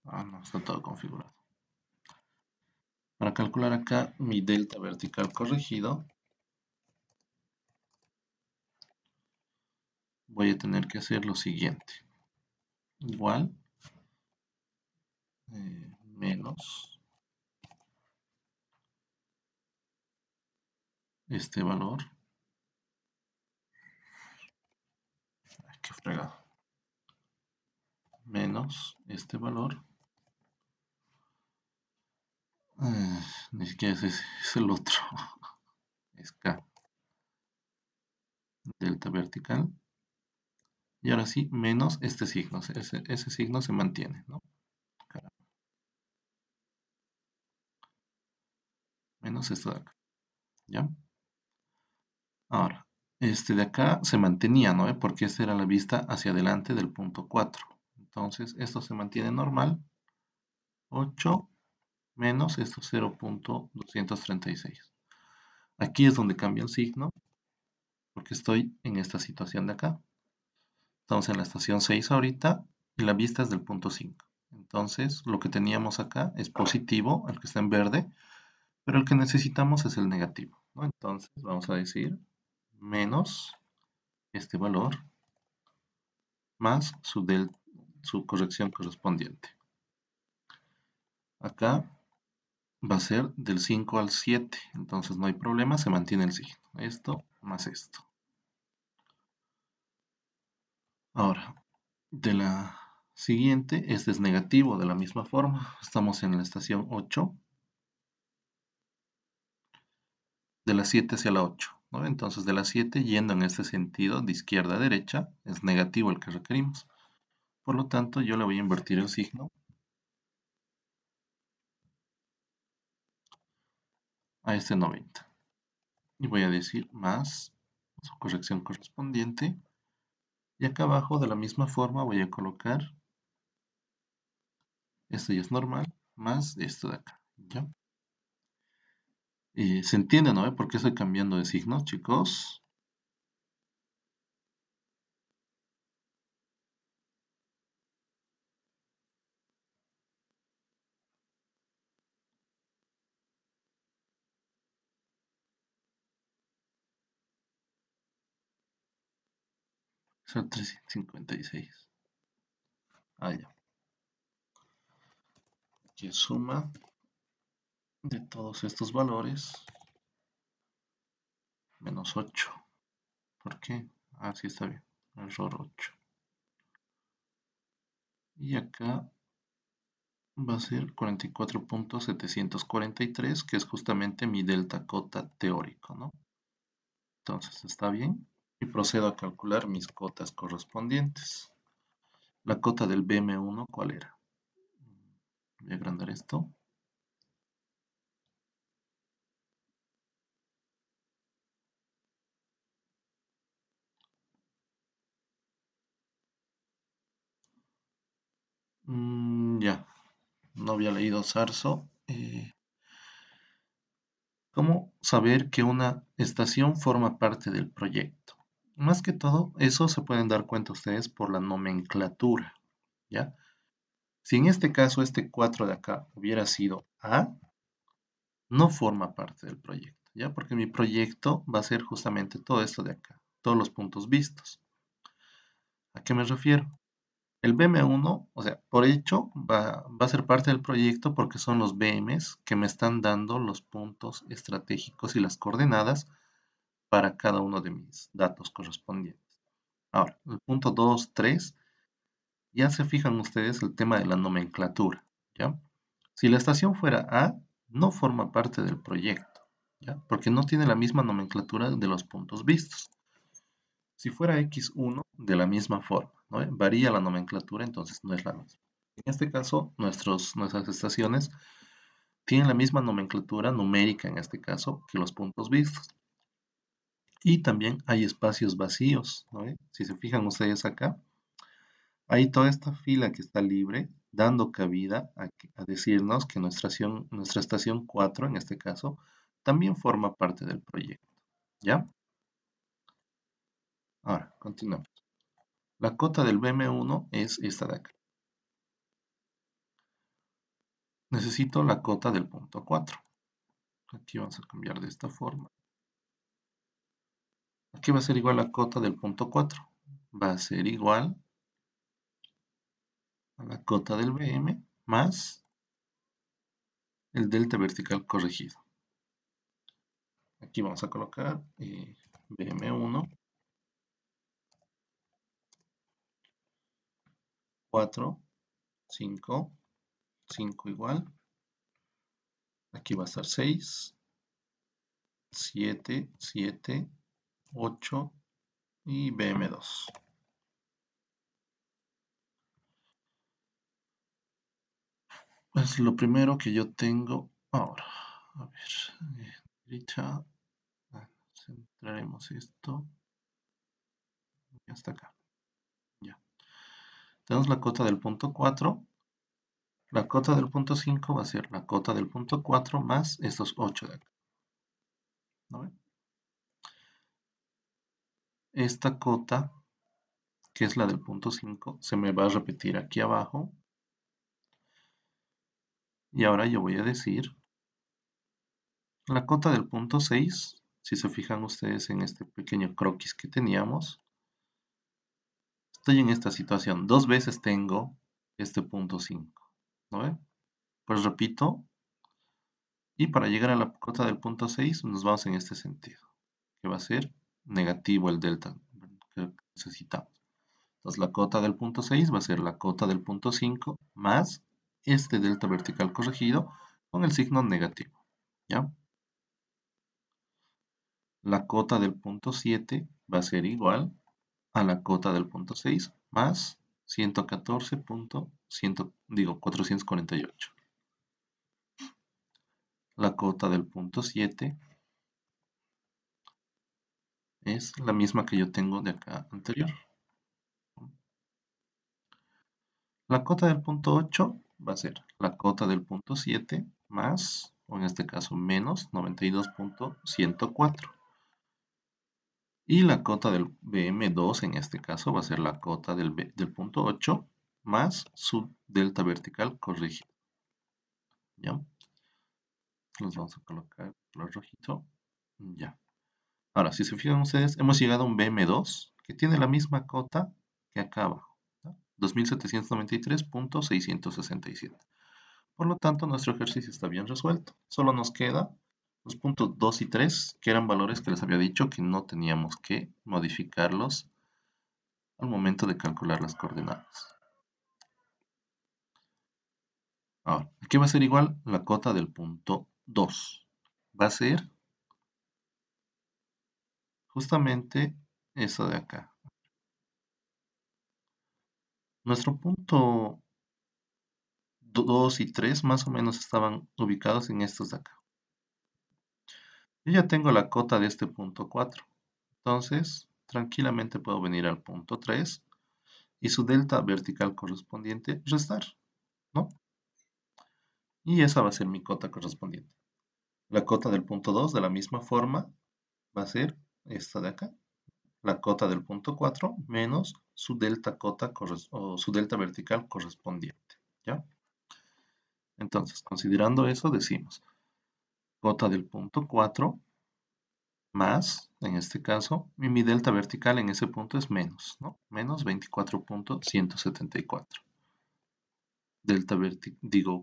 Ah, no, está todo configurado. Para calcular acá mi delta vertical corregido, voy a tener que hacer lo siguiente. Igual, menos este valor. Ay, qué fregado. Menos este valor. Ni siquiera es el otro. Es K. Delta vertical. Y ahora sí, menos este signo. Ese signo se mantiene, ¿no? Menos esto de acá. ¿Ya? Ahora, este de acá se mantenía, ¿no? Porque esta era la vista hacia adelante del punto 4. Entonces, esto se mantiene normal. 8 menos esto 0.236. Aquí es donde cambia el signo, porque estoy en esta situación de acá. Estamos en la estación 6 ahorita y la vista es del punto 5. Entonces, lo que teníamos acá es positivo, el que está en verde, pero el que necesitamos es el negativo, ¿no? Entonces, vamos a decir menos este valor más su corrección correspondiente. Acá va a ser del 5 al 7, entonces no hay problema, se mantiene el signo. Esto más esto. Ahora, de la siguiente, este es negativo de la misma forma. Estamos en la estación 8, de la 7 hacia la 8, ¿no? Entonces, de la 7 yendo en este sentido, de izquierda a derecha, es negativo el que requerimos. Por lo tanto, yo le voy a invertir el signo a este 90. Y voy a decir más su corrección correspondiente. Y acá abajo, de la misma forma, voy a colocar, esto ya es normal, más esto de acá, ¿ya? ¿Se entiende, no? ¿Por qué estoy cambiando de signo, chicos? Son 356. Ah, ya. Que suma de todos estos valores menos 8. ¿Por qué? Ah, sí está bien. Error 8. Y acá va a ser 44.743, que es justamente mi delta cota teórico, ¿no? Entonces, ¿está bien? Y procedo a calcular mis cotas correspondientes. La cota del BM1, ¿cuál era? Voy a agrandar esto. Ya, no había leído Sarso. ¿Cómo saber que una estación forma parte del proyecto? Más que todo, eso se pueden dar cuenta ustedes por la nomenclatura, ¿ya? Si en este caso este 4 de acá hubiera sido A, no forma parte del proyecto, ¿ya? Porque mi proyecto va a ser justamente todo esto de acá, todos los puntos vistos. ¿A qué me refiero? El BM1, o sea, por hecho, va a ser parte del proyecto porque son los BMs que me están dando los puntos estratégicos y las coordenadas para cada uno de mis datos correspondientes. Ahora, el punto 2, 3, ya se fijan ustedes el tema de la nomenclatura, ¿ya? Si la estación fuera A, no forma parte del proyecto, ¿ya? Porque no tiene la misma nomenclatura de los puntos vistos. Si fuera X1, de la misma forma, ¿no? Varía la nomenclatura, entonces no es la misma. En este caso, nuestras estaciones tienen la misma nomenclatura numérica, en este caso, que los puntos vistos. Y también hay espacios vacíos, ¿no? Si se fijan ustedes acá, hay toda esta fila que está libre, dando cabida a decirnos que nuestra estación 4, en este caso, también forma parte del proyecto, ¿ya? Ahora, continuamos. La cota del BM1 es esta de acá. Necesito la cota del punto 4. Aquí vamos a cambiar de esta forma. Aquí va a ser igual la cota del punto 4. Va a ser igual a la cota del BM más el delta vertical corregido. Aquí vamos a colocar BM1, 4, 5, 5 igual. Aquí va a estar 6, 7, 7, 8 y BM2. Pues lo primero que yo tengo ahora. A ver, derecha. Centraremos esto. Y hasta acá. Ya. Tenemos la cota del punto 4. La cota del punto 5 va a ser la cota del punto 4 más estos 8 de acá. ¿No ven? Esta cota, que es la del punto 5, se me va a repetir aquí abajo. Y ahora yo voy a decir la cota del punto 6. Si se fijan ustedes en este pequeño croquis que teníamos, estoy en esta situación. Dos veces tengo este punto 5. ¿No ven? Pues repito. Y para llegar a la cota del punto 6 nos vamos en este sentido, que va a ser negativo el delta que necesitamos. Entonces la cota del punto 6 va a ser la cota del punto 5 más este delta vertical corregido con el signo negativo. ¿Ya? La cota del punto 7 va a ser igual a la cota del punto 6 más 448. La cota del punto 7 es la misma que yo tengo de acá anterior. La cota del punto 8 va a ser la cota del punto 7 más, o en este caso menos, 92.104. Y la cota del BM2 en este caso va a ser la cota del punto 8 más su delta vertical corregido. ¿Ya? Los vamos a colocar color rojito. Ya. Ahora, si se fijan ustedes, hemos llegado a un BM2 que tiene la misma cota que acá abajo. 2793.667. Por lo tanto, nuestro ejercicio está bien resuelto. Solo nos queda los puntos 2 y 3, que eran valores que les había dicho que no teníamos que modificarlos al momento de calcular las coordenadas. Ahora, aquí va a ser igual la cota del punto 2. Va a ser justamente eso de acá. Nuestro punto 2 y 3 más o menos estaban ubicados en estos de acá. Yo ya tengo la cota de este punto 4. Entonces, tranquilamente puedo venir al punto 3 y su delta vertical correspondiente restar, ¿no? Y esa va a ser mi cota correspondiente. La cota del punto 2 de la misma forma va a ser esta de acá. La cota del punto 4 menos su delta cota o su delta vertical correspondiente, ¿ya? Entonces, considerando eso, decimos cota del punto 4 más, en este caso, mi delta vertical en ese punto es menos, ¿no? Menos 24.174. Delta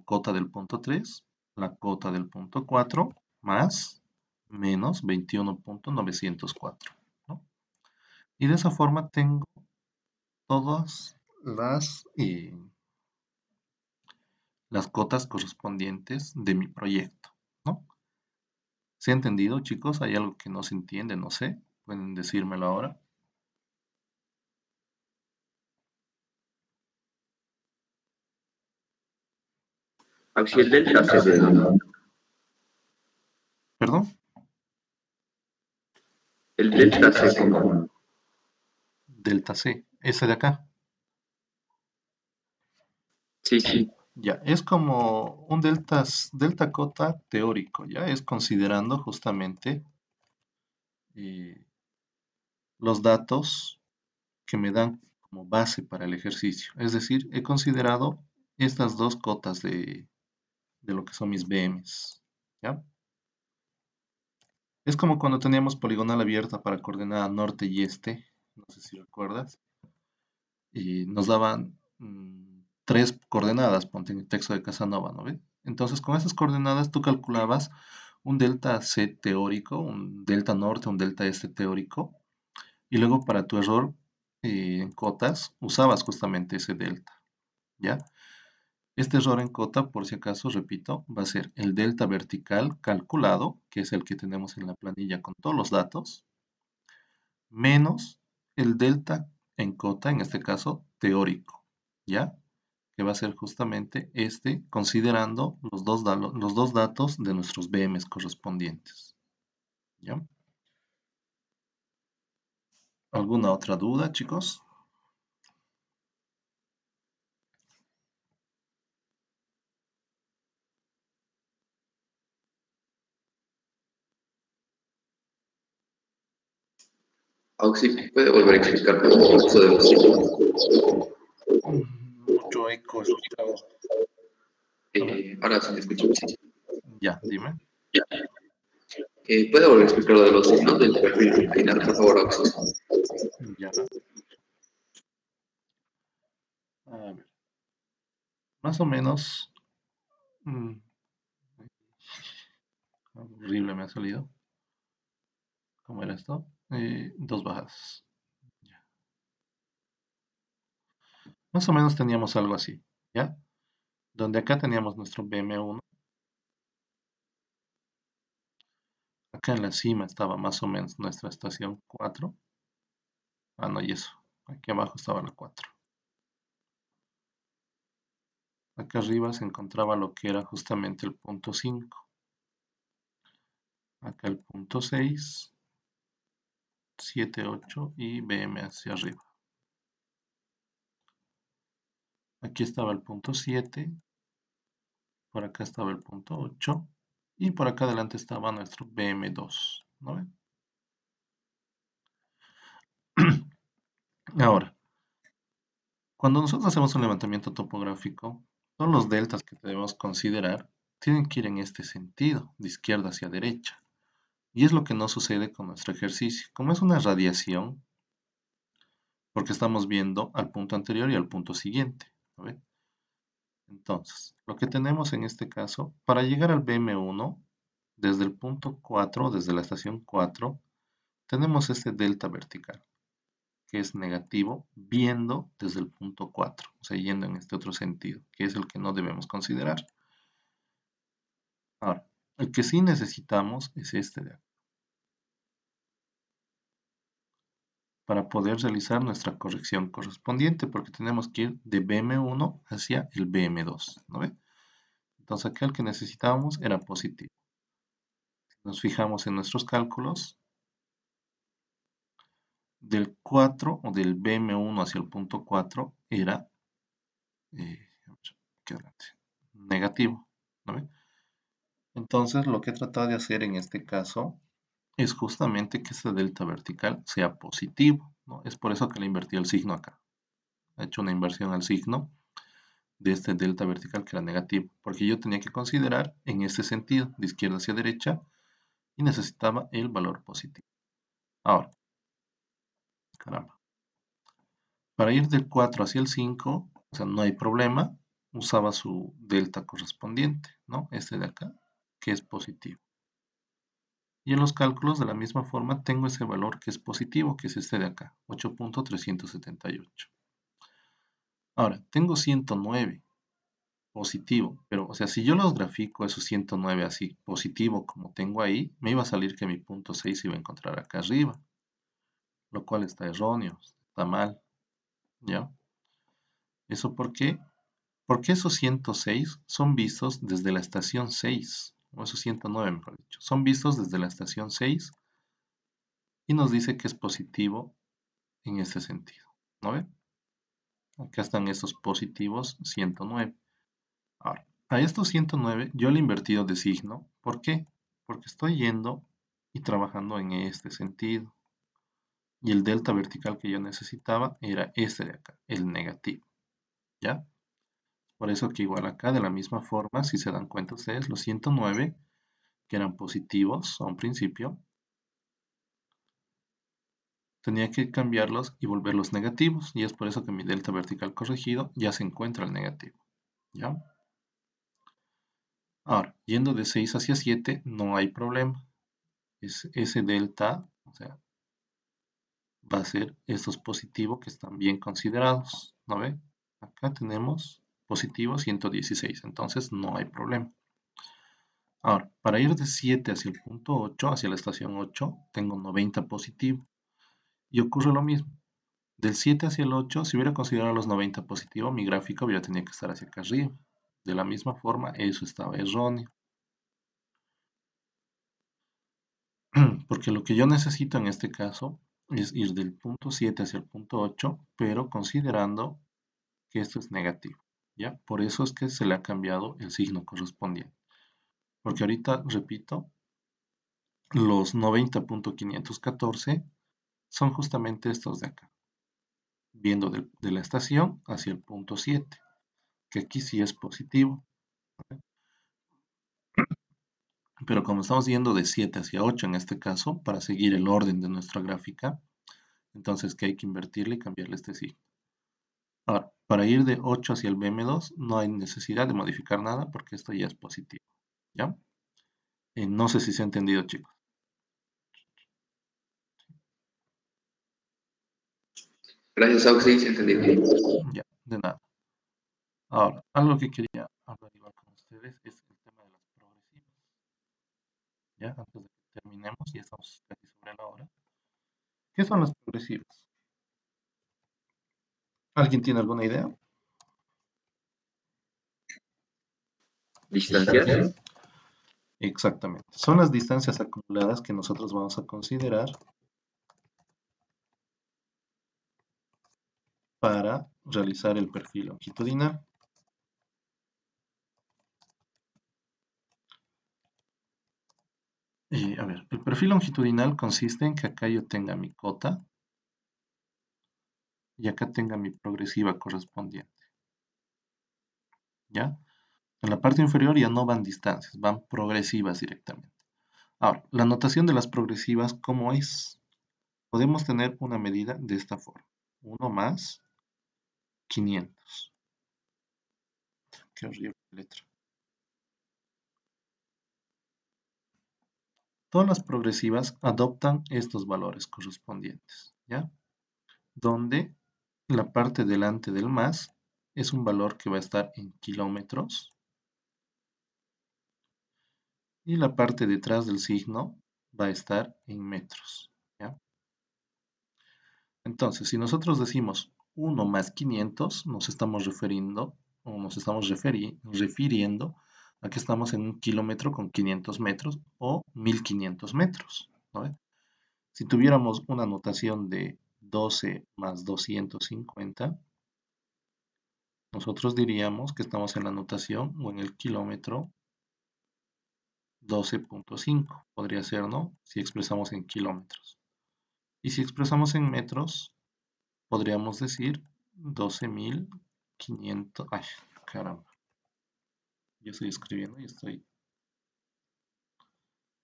cota del punto 3, la cota del punto 4 más menos 21.904, ¿no? Y de esa forma tengo todas las cotas correspondientes de mi proyecto, ¿no? ¿Se ha entendido, chicos? ¿Hay algo que no se entiende? No sé. Pueden decírmelo ahora.
Si el delta C de dónde?
¿Perdón?
El delta C como
Delta C. Ese de acá.
sí,
Ya, es como un delta cota teórico, ya es considerando justamente eh, los datos que me dan como base para el ejercicio. Es decir, he considerado estas dos cotas de lo que son mis BMs, ¿ya? Es como cuando teníamos poligonal abierta para coordenada norte y este, no sé si recuerdas, y nos daban tres coordenadas, ponte en el texto de Casanova, ¿no ves? Entonces, con esas coordenadas tú calculabas un delta C teórico, un delta norte, un delta este teórico, y luego para tu error en cotas usabas justamente ese delta, ¿ya? Este error en cota, por si acaso, repito, va a ser el delta vertical calculado, que es el que tenemos en la planilla con todos los datos, menos el delta en cota, en este caso, teórico, ¿ya? Que va a ser justamente este, considerando los dos datos de nuestros BMs correspondientes, ¿ya? ¿Alguna otra duda, chicos?
Auxi, ¿puede volver a explicar el uso de los signos?
Mucho eco he escuchado. A ver,
Ahora sí me escucho. Sí.
ya, dime.
¿Puede volver a explicar lo de los signos del perfil disciplinar, por favor, Auxi?
Ya. A ver. Más o menos. mm, Horrible me ha salido. ¿Cómo era esto? Dos bajas. Ya. Más o menos teníamos algo así, ¿ya? Donde acá teníamos nuestro BM1. Acá en la cima estaba más o menos nuestra estación 4. Ah, no, y eso. Aquí abajo estaba la 4. Acá arriba se encontraba lo que era justamente el punto 5. Acá el punto 6, 7, 8 y BM hacia arriba. Aquí estaba el punto 7, por acá estaba el punto 8 y por acá adelante estaba nuestro BM2, ¿no ven? Ahora, cuando nosotros hacemos un levantamiento topográfico, todos los deltas que debemos considerar tienen que ir en este sentido, de izquierda hacia derecha. Y es lo que no sucede con nuestro ejercicio. Como es una radiación, porque estamos viendo al punto anterior y al punto siguiente, ¿no ven? Entonces, lo que tenemos en este caso, para llegar al BM1, desde el punto 4, desde la estación 4, tenemos este delta vertical, que es negativo, viendo desde el punto 4, o sea, yendo en este otro sentido, que es el que no debemos considerar. Ahora, el que sí necesitamos es este de acá, para poder realizar nuestra corrección correspondiente, porque tenemos que ir de BM1 hacia el BM2, ¿no ve? Entonces acá el que necesitábamos era positivo. Nos fijamos en nuestros cálculos, del 4 o del BM1 hacia el punto 4 era aquí adelante, negativo, ¿no ve? Entonces lo que he tratado de hacer en este caso es justamente que este delta vertical sea positivo, ¿no? Es por eso que le invertí el signo acá. He hecho una inversión al signo de este delta vertical que era negativo, porque yo tenía que considerar en este sentido, de izquierda hacia derecha, y necesitaba el valor positivo. Ahora, caramba, para ir del 4 hacia el 5, o sea, no hay problema, usaba su delta correspondiente, ¿no? Este de acá, que es positivo. Y en los cálculos de la misma forma tengo ese valor que es positivo, que es este de acá, 8.378. Ahora, tengo 109 positivo, pero o sea, si yo los grafico esos 109 así positivo como tengo ahí, me iba a salir que mi punto 6 se iba a encontrar acá arriba, lo cual está erróneo, está mal, ¿ya? ¿Eso por qué? Porque esos 106 son vistos desde la estación 6, o esos 109 mejor dicho, son vistos desde la estación 6 y nos dice que es positivo en este sentido, ¿no ven? Acá están estos positivos 109. Ahora, a estos 109 yo le he invertido de signo. ¿Por qué? Porque estoy yendo y trabajando en este sentido. Y el delta vertical que yo necesitaba era este de acá, el negativo. ¿Ya? Por eso que igual acá, de la misma forma, si se dan cuenta ustedes, los 109 que eran positivos a un principio, tenía que cambiarlos y volverlos negativos. Y es por eso que mi delta vertical corregido ya se encuentra el negativo. ¿Ya? Ahora, yendo de 6 hacia 7 no hay problema. Ese delta, o sea, va a ser estos positivos que están bien considerados, ¿no ve? Acá tenemos positivo 116, entonces no hay problema. Ahora, para ir de 7 hacia el punto 8, hacia la estación 8, tengo 90 positivo. Y ocurre lo mismo. Del 7 hacia el 8, si hubiera considerado los 90 positivo, mi gráfico hubiera tenido que estar hacia acá arriba. De la misma forma, eso estaba erróneo. Porque lo que yo necesito en este caso es ir del punto 7 hacia el punto 8, pero considerando que esto es negativo, ¿ya? Por eso es que se le ha cambiado el signo correspondiente. Porque ahorita, repito, los 90.514 son justamente estos de acá, viendo de la estación hacia el punto 7, que aquí sí es positivo. Pero como estamos yendo de 7 hacia 8 en este caso, para seguir el orden de nuestra gráfica, entonces que hay que invertirle y cambiarle este signo. Ahora, para ir de 8 hacia el BM2 no hay necesidad de modificar nada porque esto ya es positivo, ¿ya? No sé si se ha entendido, chicos.
Gracias, Auxi, entendí bien.
Ya, de nada. Ahora, algo que quería hablar igual con ustedes es el tema de las progresivas, ¿ya? Antes de que terminemos, ya estamos casi sobre la hora. ¿Qué son las progresivas? ¿Alguien tiene alguna idea?
¿Distancias?
Exactamente. Son las distancias acumuladas que nosotros vamos a considerar para realizar el perfil longitudinal. A ver, el perfil longitudinal consiste en que acá yo tenga mi cota y acá tenga mi progresiva correspondiente, ¿ya? En la parte inferior ya no van distancias, van progresivas directamente. Ahora, la notación de las progresivas, ¿cómo es? Podemos tener una medida de esta forma. 1 más 500. Qué horrible letra. Todas las progresivas adoptan estos valores correspondientes, ¿ya? Donde la parte delante del más es un valor que va a estar en kilómetros y la parte detrás del signo va a estar en metros, ¿ya? Entonces, si nosotros decimos 1 más 500, nos estamos refiriendo o nos estamos refiriendo a que estamos en un kilómetro con 500 metros o 1500 metros, ¿no? Si tuviéramos una notación de 12 más 250, nosotros diríamos que estamos en la notación o en el kilómetro 12.5, podría ser, ¿no? Si expresamos en kilómetros. Y si expresamos en metros, podríamos decir 12.500. Ay, caramba. Yo estoy escribiendo y estoy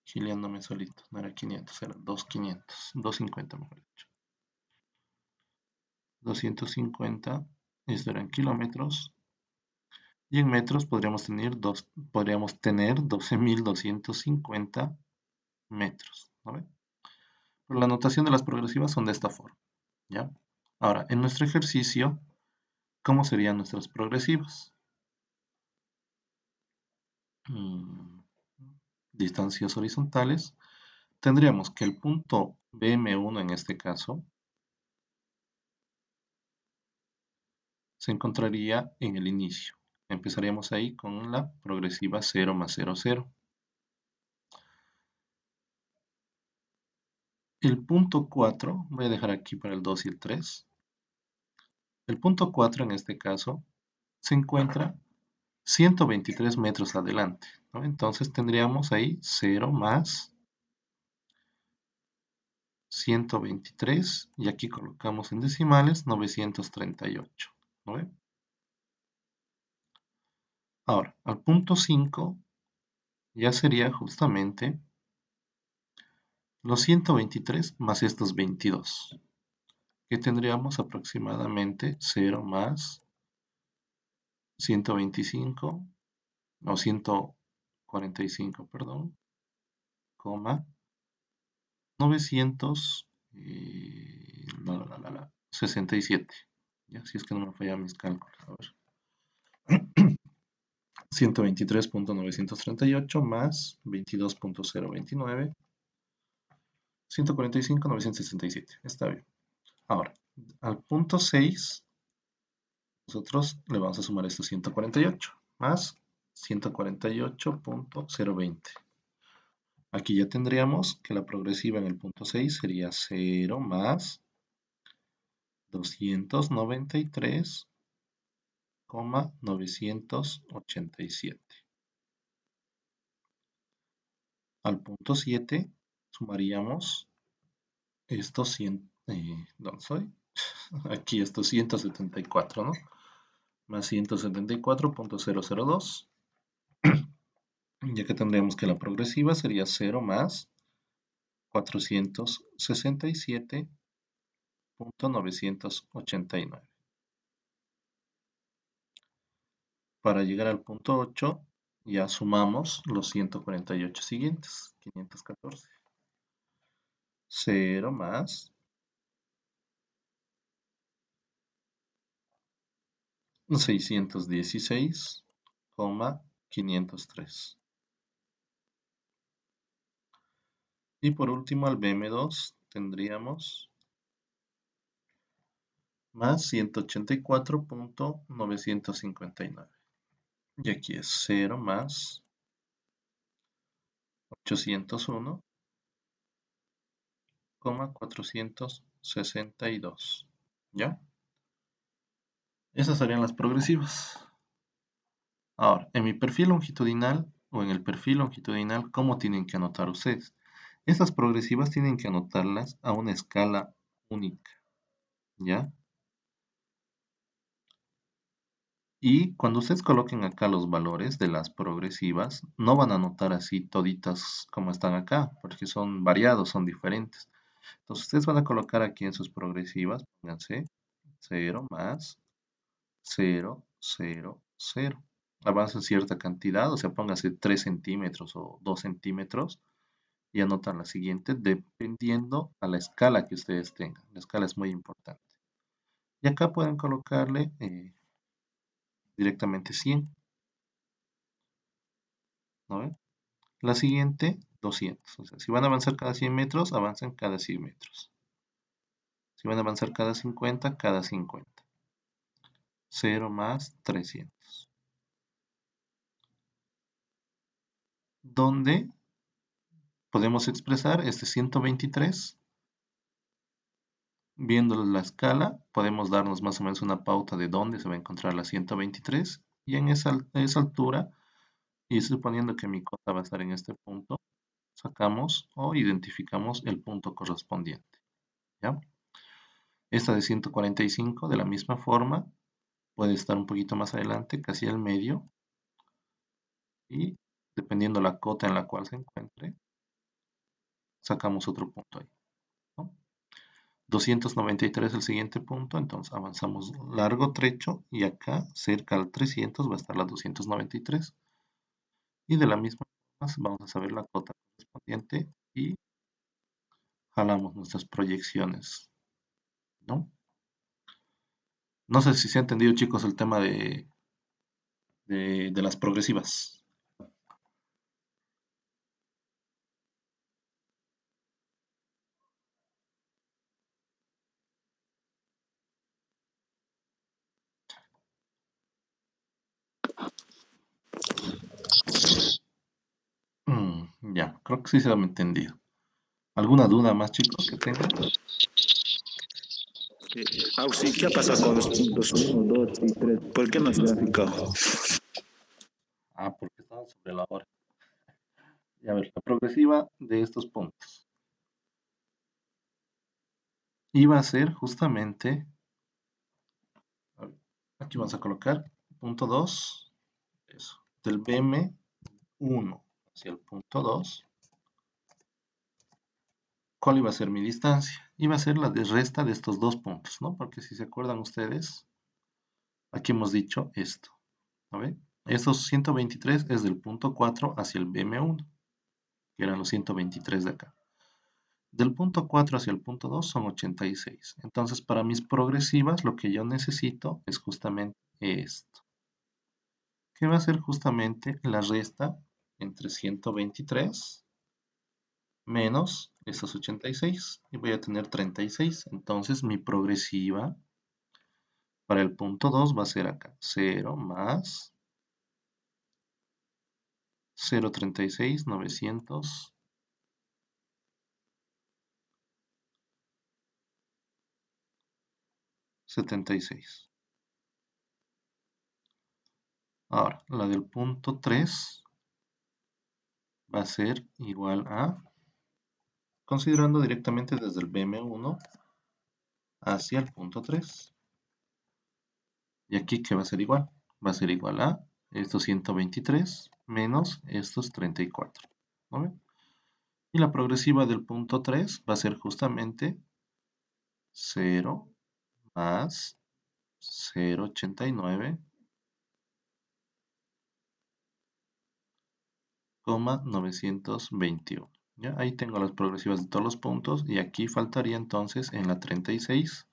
gileándome solito. No era 500, era 2.500. 250, mejor dicho. 250, esto era en kilómetros. Y en metros podríamos tener 12.250 metros, ¿no ve? Pero la notación de las progresivas son de esta forma, ¿ya? Ahora, en nuestro ejercicio, ¿cómo serían nuestras progresivas? Mm, distancias horizontales. Tendríamos que el punto BM1 en este caso se encontraría en el inicio. Empezaríamos ahí con la progresiva 0 más 0, 0. El punto 4, voy a dejar aquí para el 2 y el 3. El punto 4 en este caso se encuentra 123 metros adelante, ¿no? Entonces tendríamos ahí 0 más 123 y aquí colocamos en decimales 938, ¿no ve? Ahora, al punto 5 ya sería justamente los 123 más estos 22, que tendríamos aproximadamente 0 más 125 o 45, perdón, coma, 900, 67. Ya, si es que no me fallan mis cálculos. A ver. 123.938 más 22.029. 145.967. Está bien. Ahora, al punto 6, nosotros le vamos a sumar estos 148 más 148.020. Aquí ya tendríamos que la progresiva en el punto 6 sería 0 más 293,987. Al punto 7 sumaríamos estos 100, ¿dónde soy? Aquí estos 174, ¿no? Más 174.002, ya que tendríamos que la progresiva sería 0 más 467.989. Para llegar al punto 8, ya sumamos los 148 siguientes, 514. 0 más 616,503. Y por último al BM2 tendríamos más 184.959. Y aquí es 0 más 801,462. ¿Ya? Esas serían las progresivas. Ahora, en mi perfil longitudinal o en el perfil longitudinal, ¿cómo tienen que anotar ustedes? Estas progresivas tienen que anotarlas a una escala única, ¿ya? Y cuando ustedes coloquen acá los valores de las progresivas, no van a anotar así toditas como están acá, porque son variados, son diferentes. Entonces ustedes van a colocar aquí en sus progresivas, pónganse 0 más 0, 0, 0. Avancen cierta cantidad, o sea, pónganse 3 centímetros o 2 centímetros y anotan la siguiente dependiendo a la escala que ustedes tengan. La escala es muy importante. Y acá pueden colocarle directamente 100. ¿No ven? La siguiente, 200. O sea, si van a avanzar cada 100 metros, avancen cada 100 metros. Si van a avanzar cada 50, cada 50. 0 más 300. Donde podemos expresar este 123. Viendo la escala, podemos darnos más o menos una pauta de dónde se va a encontrar la 123. Y en esa altura, y suponiendo que mi cota va a estar en este punto, sacamos o identificamos el punto correspondiente. ¿Ya? Esta de 145, de la misma forma, puede estar un poquito más adelante, casi al medio, y dependiendo la cota en la cual se encuentre, sacamos otro punto ahí, ¿no? 293 el siguiente punto, entonces avanzamos largo trecho y acá cerca al 300 va a estar la 293. Y de la misma forma vamos a saber la cota correspondiente y jalamos nuestras proyecciones, ¿no? No sé si se ha entendido, chicos, el tema de las progresivas. Ya, creo que sí se ha entendido. ¿Alguna duda más, chicos, que tengan?
Sí, ¿qué pasa con los puntos uno, 2 y 3? ¿Por qué no has graficado?
Porque estamos sobre la hora. Y a ver, la progresiva de estos puntos iba a ser justamente, a ver, aquí vamos a colocar punto 2, eso, del BM1 hacia el punto 2. ¿Cuál iba a ser mi distancia? Iba a ser la de resta de estos dos puntos, ¿no? Porque si se acuerdan ustedes, aquí hemos dicho esto, ¿no ven? Estos 123 es del punto 4 hacia el BM1, que eran los 123 de acá. Del punto 4 hacia el punto 2 son 86. Entonces, para mis progresivas, lo que yo necesito es justamente esto, que va a ser justamente la resta entre 123 menos estos 86, y voy a tener 36. Entonces, mi progresiva para el punto 2 va a ser acá, 0 más 0,36, 976. Ahora, la del punto 3 va a ser igual a, considerando directamente desde el BM1 hacia el punto 3. Y aquí, ¿qué va a ser igual? Va a ser igual a estos 123 menos estos 34. ¿No ven? Y la progresiva del punto 3 va a ser justamente 0 más 0,89, 921. ¿Ya? Ahí tengo las progresivas de todos los puntos, y aquí faltaría entonces en la 36,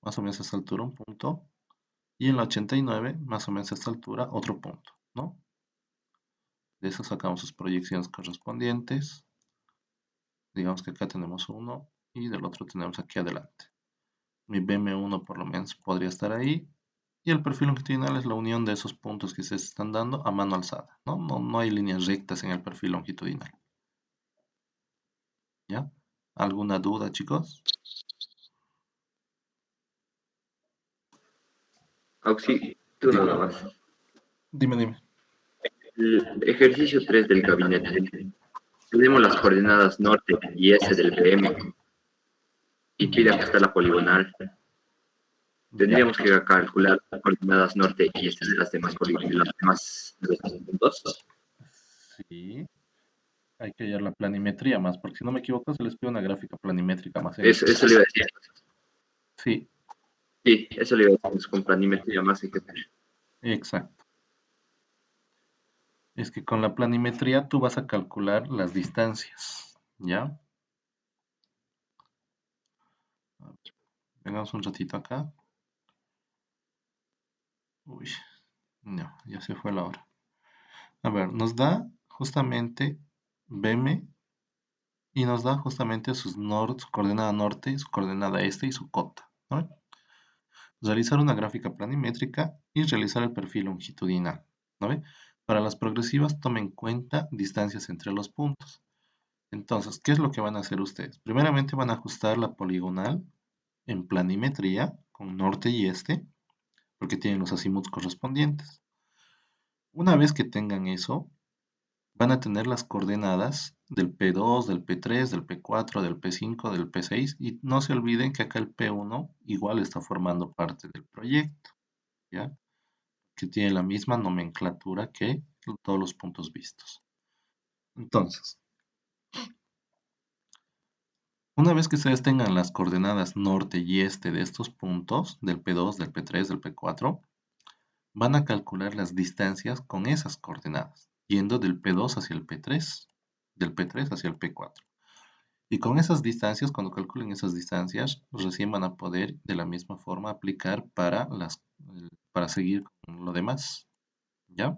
más o menos a esta altura un punto, y en la 89, más o menos a esta altura otro punto, ¿no? De eso sacamos sus proyecciones correspondientes. Digamos que acá tenemos uno y del otro tenemos aquí adelante. Mi BM1 por lo menos podría estar ahí, y el perfil longitudinal es la unión de esos puntos que se están dando a mano alzada, ¿no? No hay líneas rectas en el perfil longitudinal. ¿Ya? ¿Alguna duda, chicos?
Auxi, tú
Dime,
nada más.
dime.
El ejercicio 3 del gabinete. Tenemos las coordenadas norte y este del PM y pide ajustar la poligonal.
Ya.
Tendríamos que calcular las coordenadas norte y este de las demás de los puntos.
Sí. Hay que hallar la planimetría más, porque si no me equivoco se les pide una gráfica planimétrica más en el...
Eso le iba a decir.
Sí,
Sí, eso le iba a decir. Con planimetría más hay que ver.
exacto. Es que con la planimetría tú vas a calcular las distancias, ¿ya? A ver, vengamos un ratito acá. Uy, no, ya se fue la hora. A ver, nos da justamente BM y nos da justamente su coordenada norte, su coordenada este y su cota, ¿no? Realizar una gráfica planimétrica y realizar el perfil longitudinal, ¿no ve? Para las progresivas tomen en cuenta distancias entre los puntos. Entonces, ¿qué es lo que van a hacer ustedes? Primeramente van a ajustar la poligonal en planimetría con norte y este, porque tienen los azimuts correspondientes. Una vez que tengan eso, van a tener las coordenadas del P2, del P3, del P4, del P5, del P6, y no se olviden que acá el P1 igual está formando parte del proyecto, ¿ya? Que tiene la misma nomenclatura que todos los puntos vistos. Entonces, una vez que ustedes tengan las coordenadas norte y este de estos puntos, del P2, del P3, del P4, van a calcular las distancias con esas coordenadas, yendo del P2 hacia el P3, del P3 hacia el P4. Y con esas distancias, cuando calculen esas distancias, recién van a poder de la misma forma aplicar para seguir con lo demás. ¿Ya?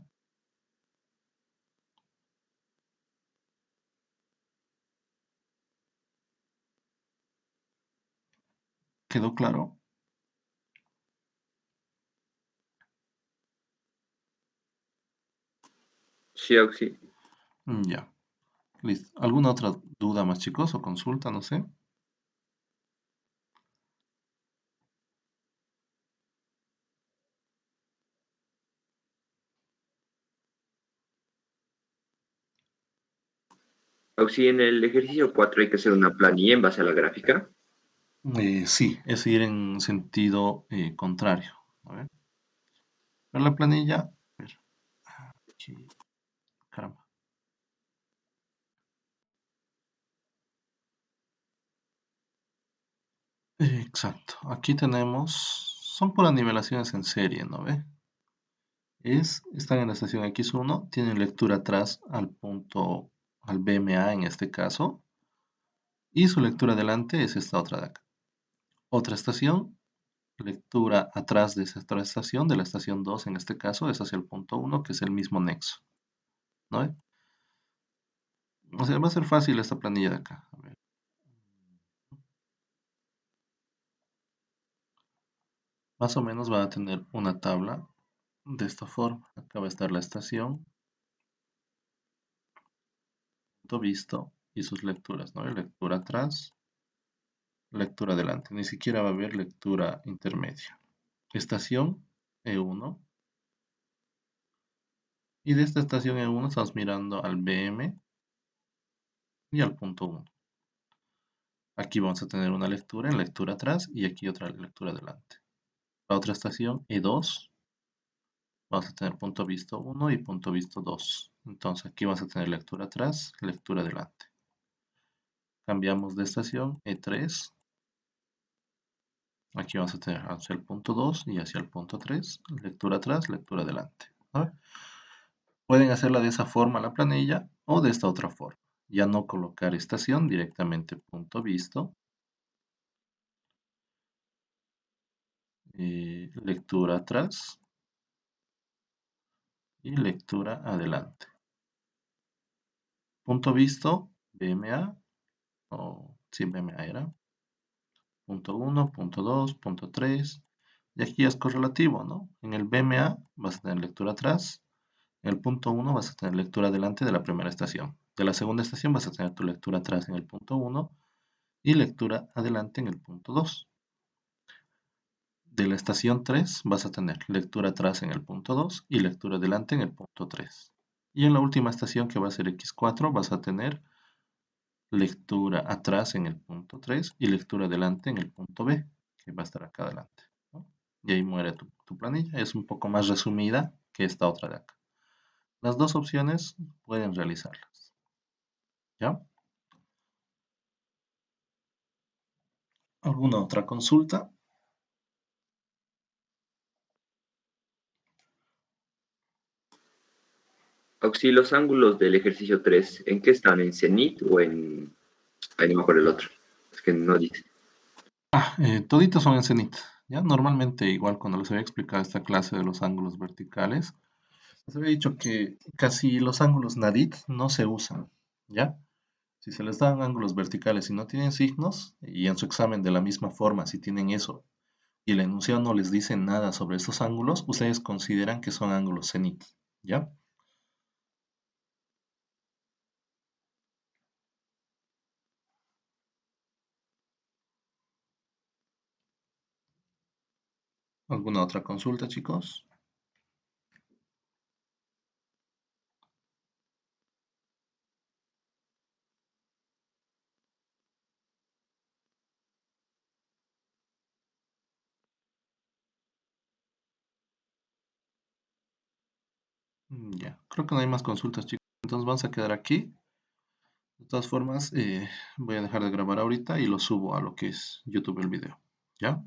¿Quedó claro?
Sí, Auxi.
Ya. Listo. ¿Alguna otra duda más, chicos, o consulta? No sé.
Auxi, en el ejercicio 4 hay que hacer una planilla en base a la gráfica.
Sí, es ir en sentido contrario. A ver. Pero la planilla. A ver, aquí, caramba. Exacto. Aquí tenemos. Son puras nivelaciones en serie, ¿no ve? están en la estación X1, tienen lectura atrás al BMA en este caso, y su lectura adelante es esta otra de acá. Otra estación, lectura atrás de esa otra estación, de la estación 2 en este caso, es hacia el punto 1, que es el mismo nexo, ¿no? O sea, va a ser fácil esta planilla de acá. A ver. Más o menos va a tener una tabla de esta forma. Acá va a estar la estación, punto visto y sus lecturas, ¿no? Lectura atrás, lectura adelante. Ni siquiera va a haber lectura intermedia. Estación E1. Y de esta estación E1 estamos mirando al BM y al punto 1. Aquí vamos a tener una lectura en lectura atrás y aquí otra lectura adelante. La otra estación E2, vamos a tener punto visto 1 y punto visto 2. Entonces aquí vamos a tener lectura atrás, lectura adelante. Cambiamos de estación E3. Aquí vamos a tener hacia el punto 2 y hacia el punto 3, lectura atrás, lectura adelante. ¿No? Pueden hacerla de esa forma la planilla o de esta otra forma. Ya no colocar estación, directamente punto visto, lectura atrás y lectura adelante. Punto visto, BMA, o sí, BMA era, punto 1, punto 2, punto 3, y aquí es correlativo, ¿no? En el BMA vas a tener lectura atrás, en el punto 1 vas a tener lectura adelante de la primera estación. De la segunda estación vas a tener tu lectura atrás en el punto 1 y lectura adelante en el punto 2. De la estación 3 vas a tener lectura atrás en el punto 2 y lectura adelante en el punto 3. Y en la última estación, que va a ser X4, vas a tener lectura atrás en el punto 3 y lectura adelante en el punto B, que va a estar acá adelante, ¿no? Y ahí muere tu planilla. Es un poco más resumida que esta otra de acá. Las dos opciones pueden realizarlas. ¿Ya? ¿Alguna otra consulta?
Auxilio, los ángulos del ejercicio 3, ¿en qué están? ¿En cenit o en... Ahí no me acuerdo el otro. Es que no dice.
Toditos son en cenit. ¿Ya? Normalmente, igual cuando les había explicado esta clase de los ángulos verticales, les había dicho que casi los ángulos nadit no se usan. ¿Ya? Si se les dan ángulos verticales y no tienen signos, y en su examen de la misma forma, si tienen eso, y el enunciado no les dice nada sobre estos ángulos, ustedes consideran que son ángulos cenit. ¿Ya? ¿Alguna otra consulta, chicos? Ya, creo que no hay más consultas, chicos. Entonces vamos a quedar aquí. De todas formas, voy a dejar de grabar ahorita y lo subo a lo que es YouTube el video. ¿Ya?